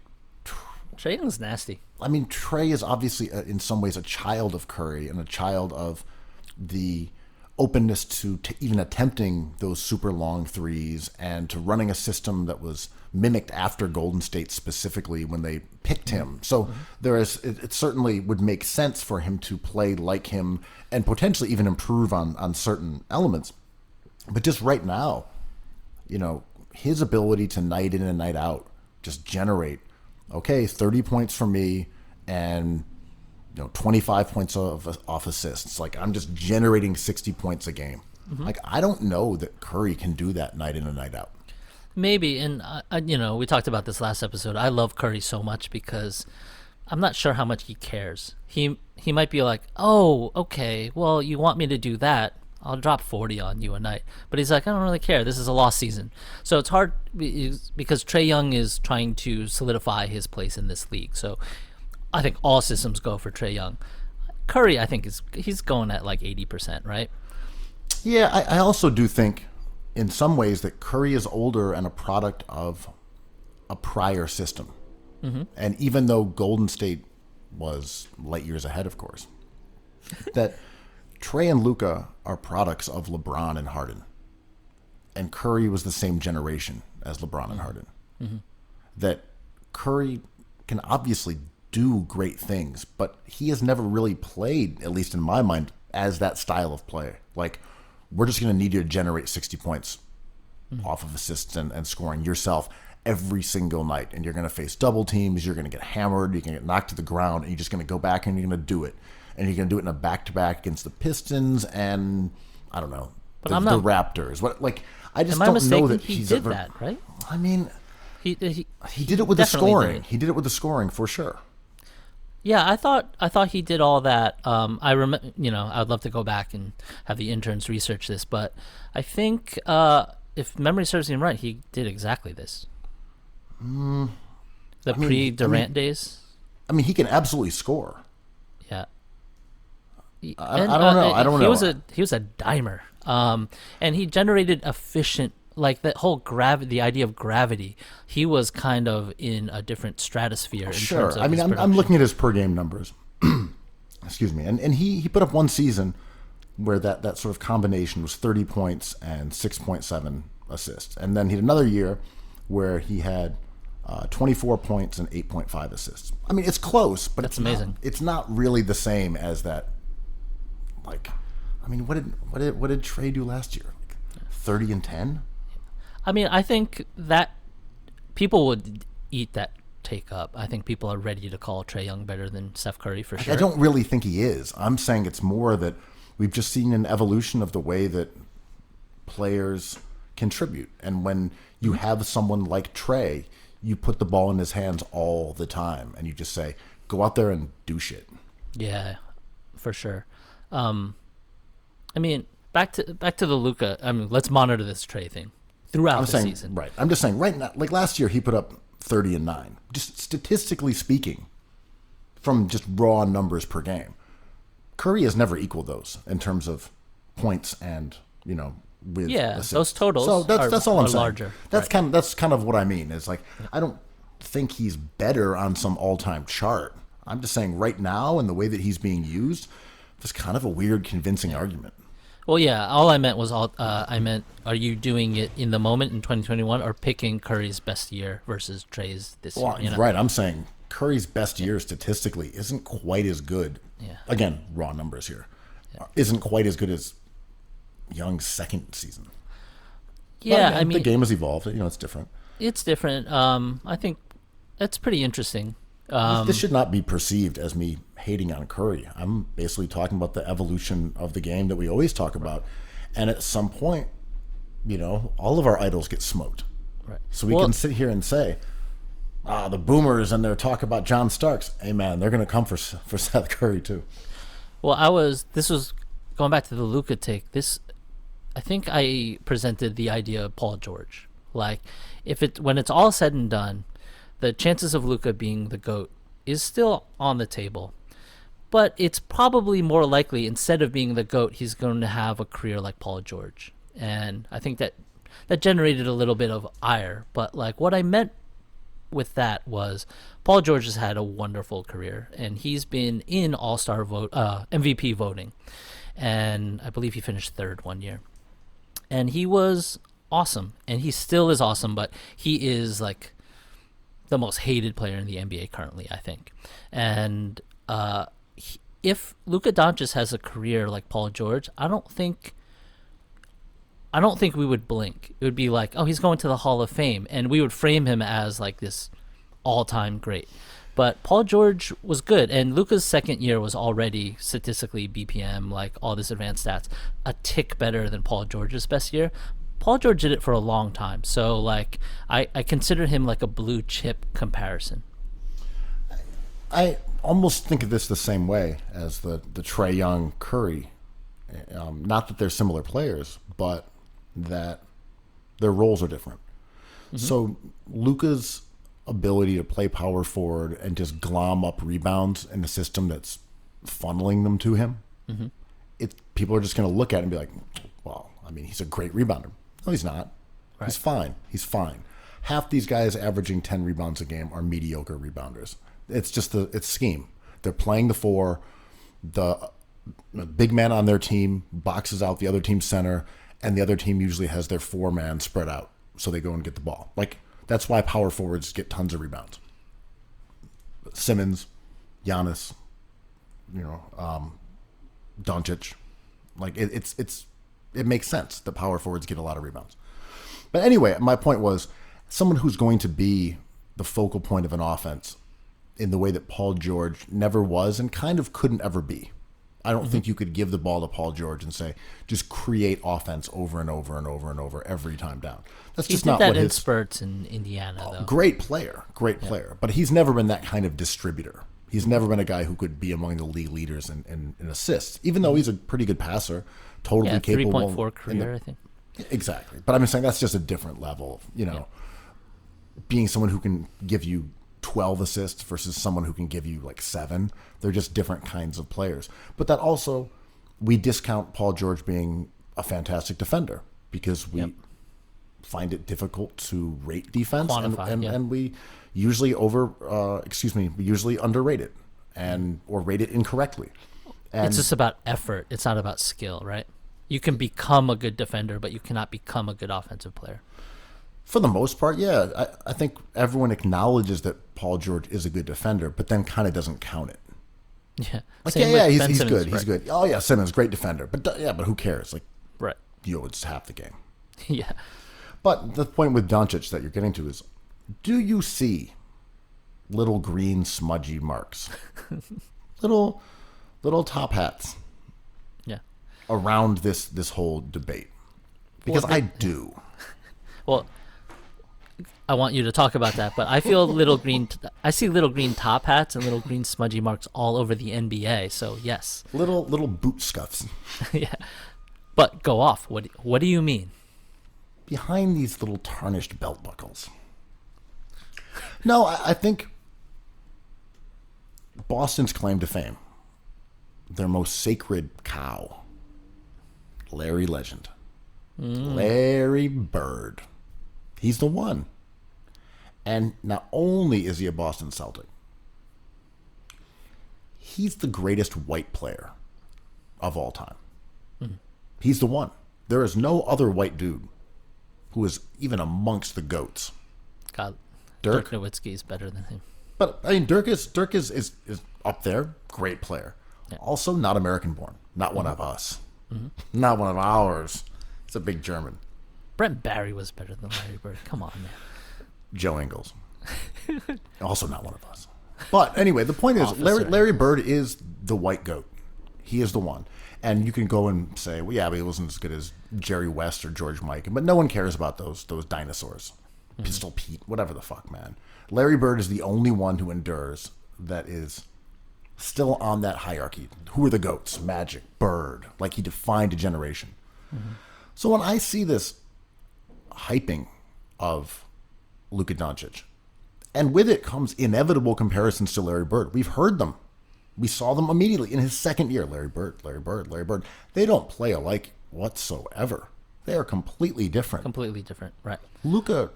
Trae Young's nasty. I mean, Trae is obviously in some ways a child of Curry and a child of the openness to even attempting those super long threes and to running a system that was mimicked after Golden State specifically when they picked him. So it certainly would make sense for him to play like him and potentially even improve on certain elements. But just right now, his ability to night in and night out just generate, 30 points for me and 25 points off assists. Like, I'm just generating 60 points a game. Like, I don't know that Curry can do that night in and night out. Maybe, and we talked about this last episode. I love Curry so much because I'm not sure how much he cares. He might be like, oh, okay, well, you want me to do that, I'll drop 40 on you a night. But he's like, I don't really care. This is a lost season. So it's hard because Trae Young is trying to solidify his place in this league. So I think all systems go for Trae Young. Curry, I think he's going at like 80%, right? Yeah, I also do think in some ways that Curry is older and a product of a prior system. And even though Golden State was light years ahead, of course, that Trae and Luka are products of LeBron and Harden. And Curry was the same generation as LeBron and Harden. That Curry can obviously do great things, but he has never really played, at least in my mind, as that style of play. Like, we're just going to need you to generate 60 points off of assists and scoring yourself every single night. And you're going to face double teams. You're going to get hammered. You're going to get knocked to the ground. And you're just going to go back and you're going to do it. And you're going to do it in a back-to-back against the Pistons and, I don't know, the Raptors. I just don't know that he did that, right? I mean, he did it with the scoring. He did it with the scoring for sure. Yeah, I thought he did all that. I remember, I'd love to go back and have the interns research this, but I think if memory serves me right, he did exactly this. Pre-Durant days. I mean, he can absolutely score. Yeah. I don't know. He was a dimer, and he generated efficient. Like that whole the idea of gravity, he was kind of in a different stratosphere. In terms of I'm looking at his per game numbers. Excuse me, and he put up one season where that sort of combination was 30 points and 6.7 assists, and then he had another year where he had 24 points and 8.5 assists. I mean, it's close, but it's amazing. It's not really the same as that. Like, I mean, what did Trae do last year? 30 and 10. I mean, I think that people would eat that take up. I think people are ready to call Trae Young better than Steph Curry for sure. I don't really think he is. I'm saying it's more that we've just seen an evolution of the way that players contribute. And when you have someone like Trae, you put the ball in his hands all the time. And you just say, go out there and do shit. Yeah, for sure. I mean, back to the Luka. I mean, let's monitor this Trae thing throughout the season. Right. I'm just saying right now, like last year, he put up 30 and 9. Just statistically speaking, from just raw numbers per game, Curry has never equaled those in terms of points and with assists. Those totals. So that's all I'm saying. Larger. That's kind of what I mean. It's like I don't think he's better on some all-time chart. I'm just saying right now, and the way that he's being used, it's kind of a weird, convincing argument. Well, yeah. All I meant was are you doing it in the moment in 2021 or picking Curry's best year versus Trae's this year? Right. I'm saying Curry's best year statistically isn't quite as good. Yeah. Again, raw numbers here. Yeah. Isn't quite as good as Young's second season. Yeah, but, I mean, the game has evolved. It's different. It's different. I think that's pretty interesting. This should not be perceived as me hating on Curry. I'm basically talking about the evolution of the game that we always talk about. And at some point, all of our idols get smoked. Right. So we can sit here and say, the boomers and their talk about John Starks. Hey, man, they're going to come for Seth Curry, too. Well, this was going back to the Luka take. I think I presented the idea of Paul George. Like, when it's all said and done, the chances of Luka being the GOAT is still on the table. But it's probably more likely, instead of being the GOAT, he's going to have a career like Paul George. And I think that generated a little bit of ire. But, like, what I meant with that was Paul George has had a wonderful career, and he's been in All-Star MVP voting. And I believe he finished third one year. And he was awesome, and he still is awesome, but he is like the most hated player in the NBA currently, I think. And if Luka Doncic has a career like Paul George, I don't think we would blink. It would be like, oh, he's going to the Hall of Fame, and we would frame him as like this all-time great. But Paul George was good, and Luka's second year was already statistically BPM, like all this advanced stats, a tick better than Paul George's best year. Paul George did it for a long time, so like I consider him like a blue chip comparison. I almost think of this the same way as the Trae Young Curry. Not that they're similar players, but that their roles are different. Mm-hmm. So Luka's ability to play power forward and just glom up rebounds in a system that's funneling them to him, mm-hmm. People are just going to look at it and be like, well, I mean, he's a great rebounder. No, he's not. Right. He's fine. Half these guys averaging 10 rebounds a game are mediocre rebounders. It's just it's scheme. They're playing the four. The big man on their team boxes out the other team's center, and the other team usually has their four-man spread out, so they go and get the ball. Like, that's why power forwards get tons of rebounds. Simmons, Giannis, Doncic. Like, it makes sense that power forwards get a lot of rebounds. But anyway, my point was, someone who's going to be the focal point of an offense in the way that Paul George never was and kind of couldn't ever be. I don't think you could give the ball to Paul George and say, just create offense over and over and over and over every time down. That's just not what his... He did that in spurts in Indiana, though. Great player. But he's never been that kind of distributor. He's never been a guy who could be among the league leaders in assists, even though he's a pretty good passer, totally capable. 3.4 career, I think. Exactly. But I'm saying that's just a different level, being someone who can give you 12 assists versus someone who can give you like 7. They're just different kinds of players. But that also, we discount Paul George being a fantastic defender because we find it difficult to rate defense, and we usually we usually underrate it or rate it incorrectly. And it's just about effort. It's not about skill, right? You can become a good defender, but you cannot become a good offensive player. For the most part, yeah. I think everyone acknowledges that Paul George is a good defender, but then kind of doesn't count it. Yeah. Like, he's good. He's good. Oh, yeah, Simmons, great defender. But who cares? Like, right. It's half the game. Yeah. But the point with Doncic that you're getting to is, do you see little green smudgy marks? little top hats. Yeah. Around this whole debate. Because I do. Well, I want you to talk about that, but I feel I see little green top hats and little green smudgy marks all over the NBA. So yes, little boot scuffs. Yeah, but go off. What do you mean? Behind these little tarnished belt buckles. No, I think Boston's claim to fame, their most sacred cow, Larry Legend, Larry Bird. He's the one. And not only is he a Boston Celtic, he's the greatest white player of all time. Mm. He's the one. There is no other white dude who is even amongst the GOATs. God, Dirk Nowitzki is better than him. But I mean, Dirk is up there. Great player. Yeah. Also not American born. Not one of us. Mm-hmm. Not one of ours. It's a big German. Brent Barry was better than Larry Bird. Come on, man. Joe Ingles. Also not one of us. But anyway, the point is, Officer. Larry Bird is the white goat. He is the one. And you can go and say, well, yeah, but he wasn't as good as Jerry West or George Mikan. But no one cares about those dinosaurs. Pistol Pete, whatever the fuck, man. Larry Bird is the only one who endures that is still on that hierarchy. Who are the goats? Magic, Bird. Like, he defined a generation. So when I see this hyping of Luka Doncic, and with it comes inevitable comparisons to Larry Bird. We've heard them. We saw them immediately in his second year. Larry Bird. They don't play alike whatsoever. They are completely different. Completely different, right. Luka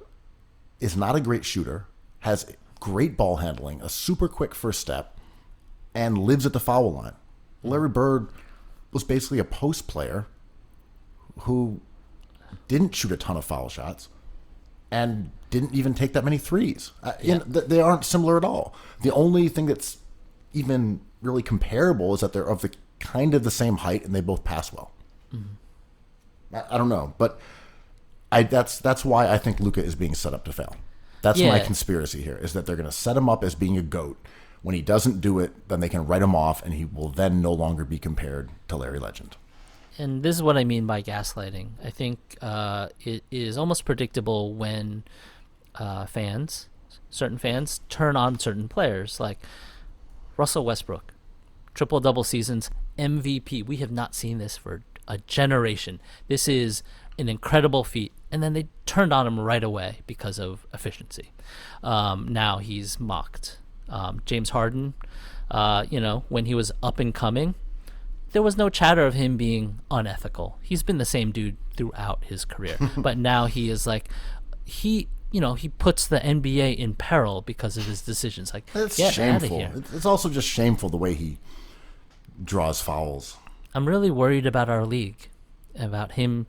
is not a great shooter, has great ball handling, a super quick first step, and lives at the foul line. Larry Bird was basically a post player who didn't shoot a ton of foul shots and didn't even take that many threes. They aren't similar at all. The only thing that's even really comparable is that they're of the kind of the same height and they both pass well. I don't know, but that's why I think Luka is being set up to fail. That's my conspiracy here, is that they're going to set him up as being a GOAT. When he doesn't do it, then they can write him off and he will then no longer be compared to Larry Legend. And this is what I mean by gaslighting. I think it is almost predictable when certain fans, turn on certain players. Like Russell Westbrook, triple-double seasons, MVP. We have not seen this for a generation. This is an incredible feat. And then they turned on him right away because of efficiency. Now he's mocked. James Harden, when he was up and coming, there was no chatter of him being unethical. He's been the same dude throughout his career. But now he is like, he puts the NBA in peril because of his decisions. Like, it's get out of shameful. here. It's also just shameful the way he draws fouls. I'm really worried about our league, about him,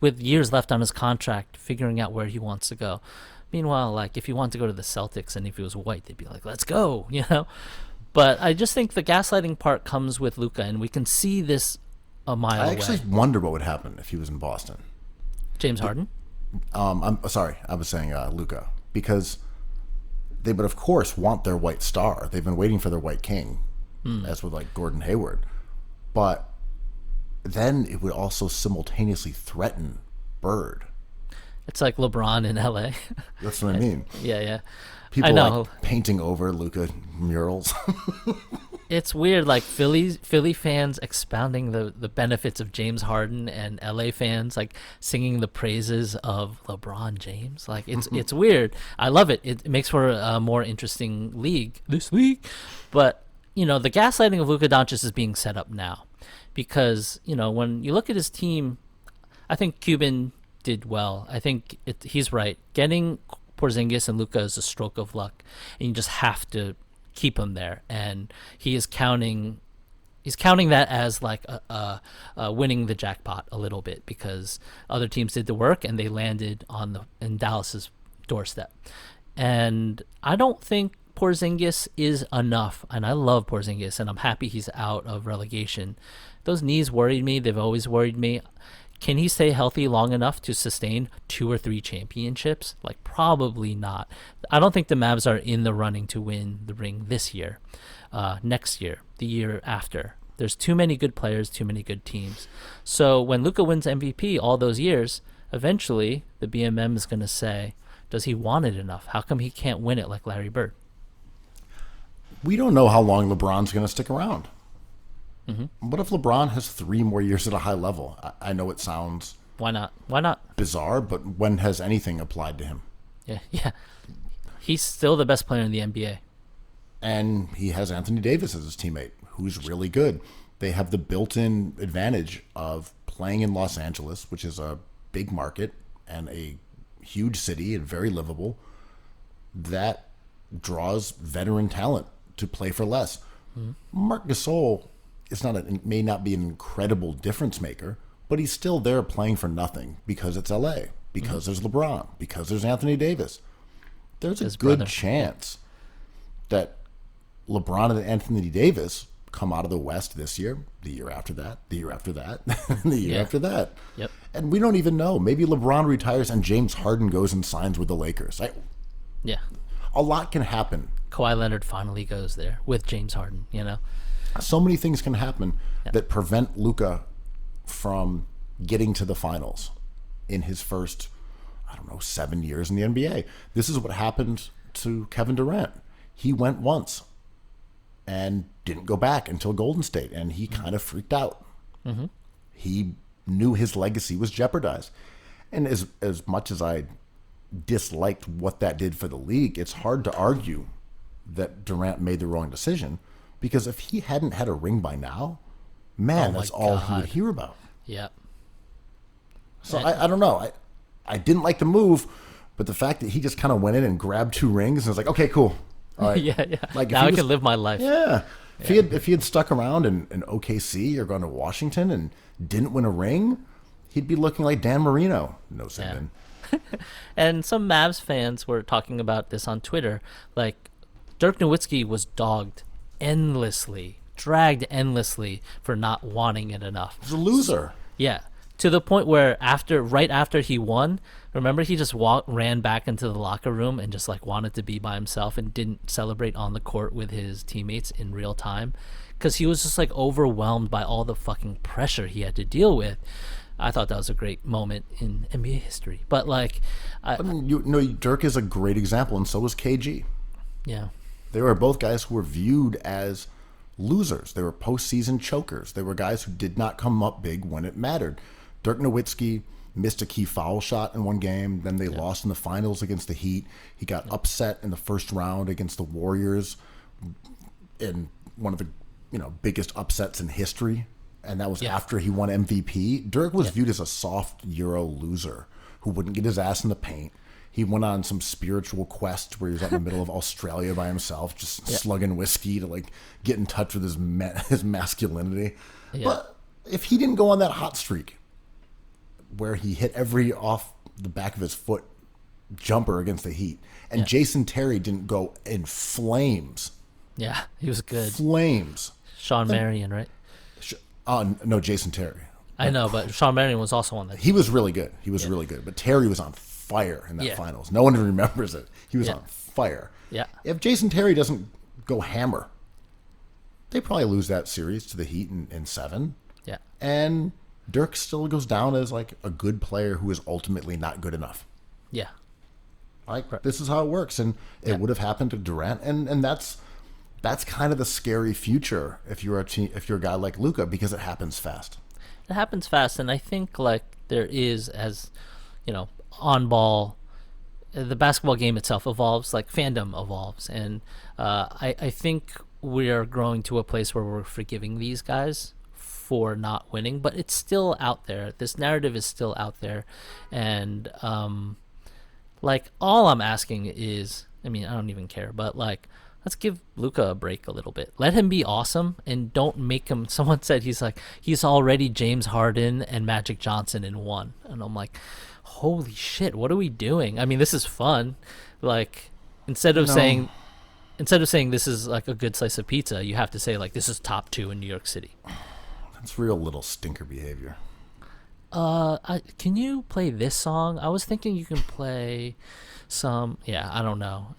with years left on his contract, figuring out where he wants to go. Meanwhile, like, if he wanted to go to the Celtics and if he was white, they'd be like, let's go, But I just think the gaslighting part comes with Luka, and we can see this a mile away. I actually wonder what would happen if he was in Boston. James Harden? I'm sorry, I was saying Luka, because they would of course want their white star. They've been waiting for their white king, as with like Gordon Hayward. But then it would also simultaneously threaten Bird. It's like LeBron in LA. That's what I mean. Yeah. People I know. like painting over Luka murals. It's weird, like Philly fans expounding the benefits of James Harden, and LA fans like singing the praises of LeBron James. Like it's weird. I love it. It makes for a more interesting league this week. But the gaslighting of Luka Doncic is being set up now, because when you look at his team, I think Cuban did well. I think he's right. Getting Porzingis and Luka is a stroke of luck, and you just have to keep him there. And he's counting that as like a winning the jackpot a little bit, because other teams did the work and they landed in Dallas's doorstep. And I don't think Porzingis is enough, and I love Porzingis, and I'm happy he's out of relegation. Those knees worried me. They've always worried me. Can he stay healthy long enough to sustain 2 or 3 championships? Like, probably not. I don't think the Mavs are in the running to win the ring this year, next year, the year after. There's too many good players, too many good teams. So when Luka wins MVP all those years, eventually the BMM is going to say, does he want it enough? How come he can't win it like Larry Bird? We don't know how long LeBron's going to stick around. What if LeBron has 3 more years at a high level? I know it sounds Why not? bizarre, but when has anything applied to him? Yeah. He's still the best player in the NBA. And he has Anthony Davis as his teammate, who's really good. They have the built-in advantage of playing in Los Angeles, which is a big market and a huge city and very livable, that draws veteran talent to play for less. Marc Gasol may not be an incredible difference maker, but he's still there playing for nothing because it's LA, because there's LeBron, because there's Anthony Davis. There's a good chance that LeBron and Anthony Davis come out of the West this year, the year after that, the year after that, and the year after that. Yep. And we don't even know. Maybe LeBron retires and James Harden goes and signs with the Lakers. a lot can happen. Kawhi Leonard finally goes there with James Harden, So many things can happen that prevent Luka from getting to the finals in his first, 7 years in the NBA. This is what happened to Kevin Durant. He went once and didn't go back until Golden State, and he kind of freaked out. Mm-hmm. He knew his legacy was jeopardized. And as much as I disliked what that did for the league, it's hard to argue that Durant made the wrong decision, because if he hadn't had a ring by now, man, that's all he would hear about. Yep. So I don't know. I didn't like the move, but the fact that he just kind of went in and grabbed 2 rings and was like, okay, cool. All right. yeah. Like, now I can live my life. Yeah. If he had stuck around in OKC or gone to Washington and didn't win a ring, he'd be looking like Dan Marino. No sin. And some Mavs fans were talking about this on Twitter. Like, Dirk Nowitzki was dragged endlessly for not wanting it enough. He's a loser. Yeah. To the point where right after he won, remember, he just ran back into the locker room and just wanted to be by himself and didn't celebrate on the court with his teammates in real time, because he was just overwhelmed by all the fucking pressure he had to deal with. I thought that was a great moment in NBA history. But Dirk is a great example, and so was KG. Yeah. They were both guys who were viewed as losers. They were postseason chokers. They were guys who did not come up big when it mattered. Dirk Nowitzki missed a key foul shot in one game. Then they lost in the finals against the Heat. He got upset in the first round against the Warriors in one of the biggest upsets in history. And that was after he won MVP. Dirk was viewed as a soft Euro loser who wouldn't get his ass in the paint. He went on some spiritual quest where he was out in the middle of Australia by himself, just slugging whiskey to get in touch with his masculinity. Yeah. But if he didn't go on that hot streak where he hit every off the back of his foot jumper against the Heat, and Jason Terry didn't go in flames. Yeah, he was good. Flames. Sean Marion, right? No, Jason Terry. I know, but Sean Marion was also on that. He was really good. He was really good. But Terry was on fire in that finals. No one remembers it. He was on fire. Yeah. If Jason Terry doesn't go hammer, they probably lose that series to the Heat in 7. Yeah. And Dirk still goes down as a good player who is ultimately not good enough. Yeah. This is how it works, and it would have happened to Durant, and that's kind of the scary future if you're a guy like Luka, because it happens fast. It happens fast, and I think there is, as on ball, the basketball game itself evolves, fandom evolves, and I think we are growing to a place where we're forgiving these guys for not winning, but it's still out there. This narrative is still out there, and all I'm asking is, I don't even care, but let's give Luka a break a little bit. Let him be awesome, and don't make him. Someone said he's already James Harden and Magic Johnson in one, and I'm like, holy shit, what are we doing? This is fun. Instead of saying this is a good slice of pizza, you have to say this is top 2 in New York City. That's real little stinker behavior. Can you play this song? I was thinking you can play some. Yeah, I don't know.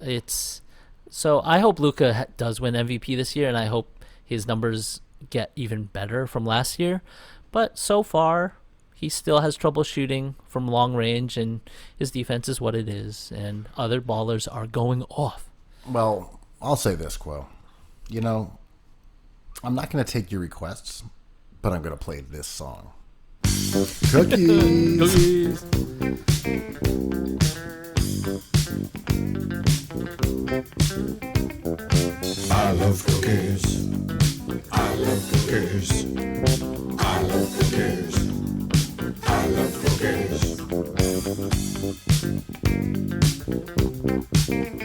So I hope Luka does win MVP this year, and I hope his numbers get even better from last year. But so far, he still has trouble shooting from long range, and his defense is what it is, and other ballers are going off. Well, I'll say this, Quo. I'm not going to take your requests, but I'm going to play this song. Cookies. I love cookies. I love cookies. I love cookies. I love cookies.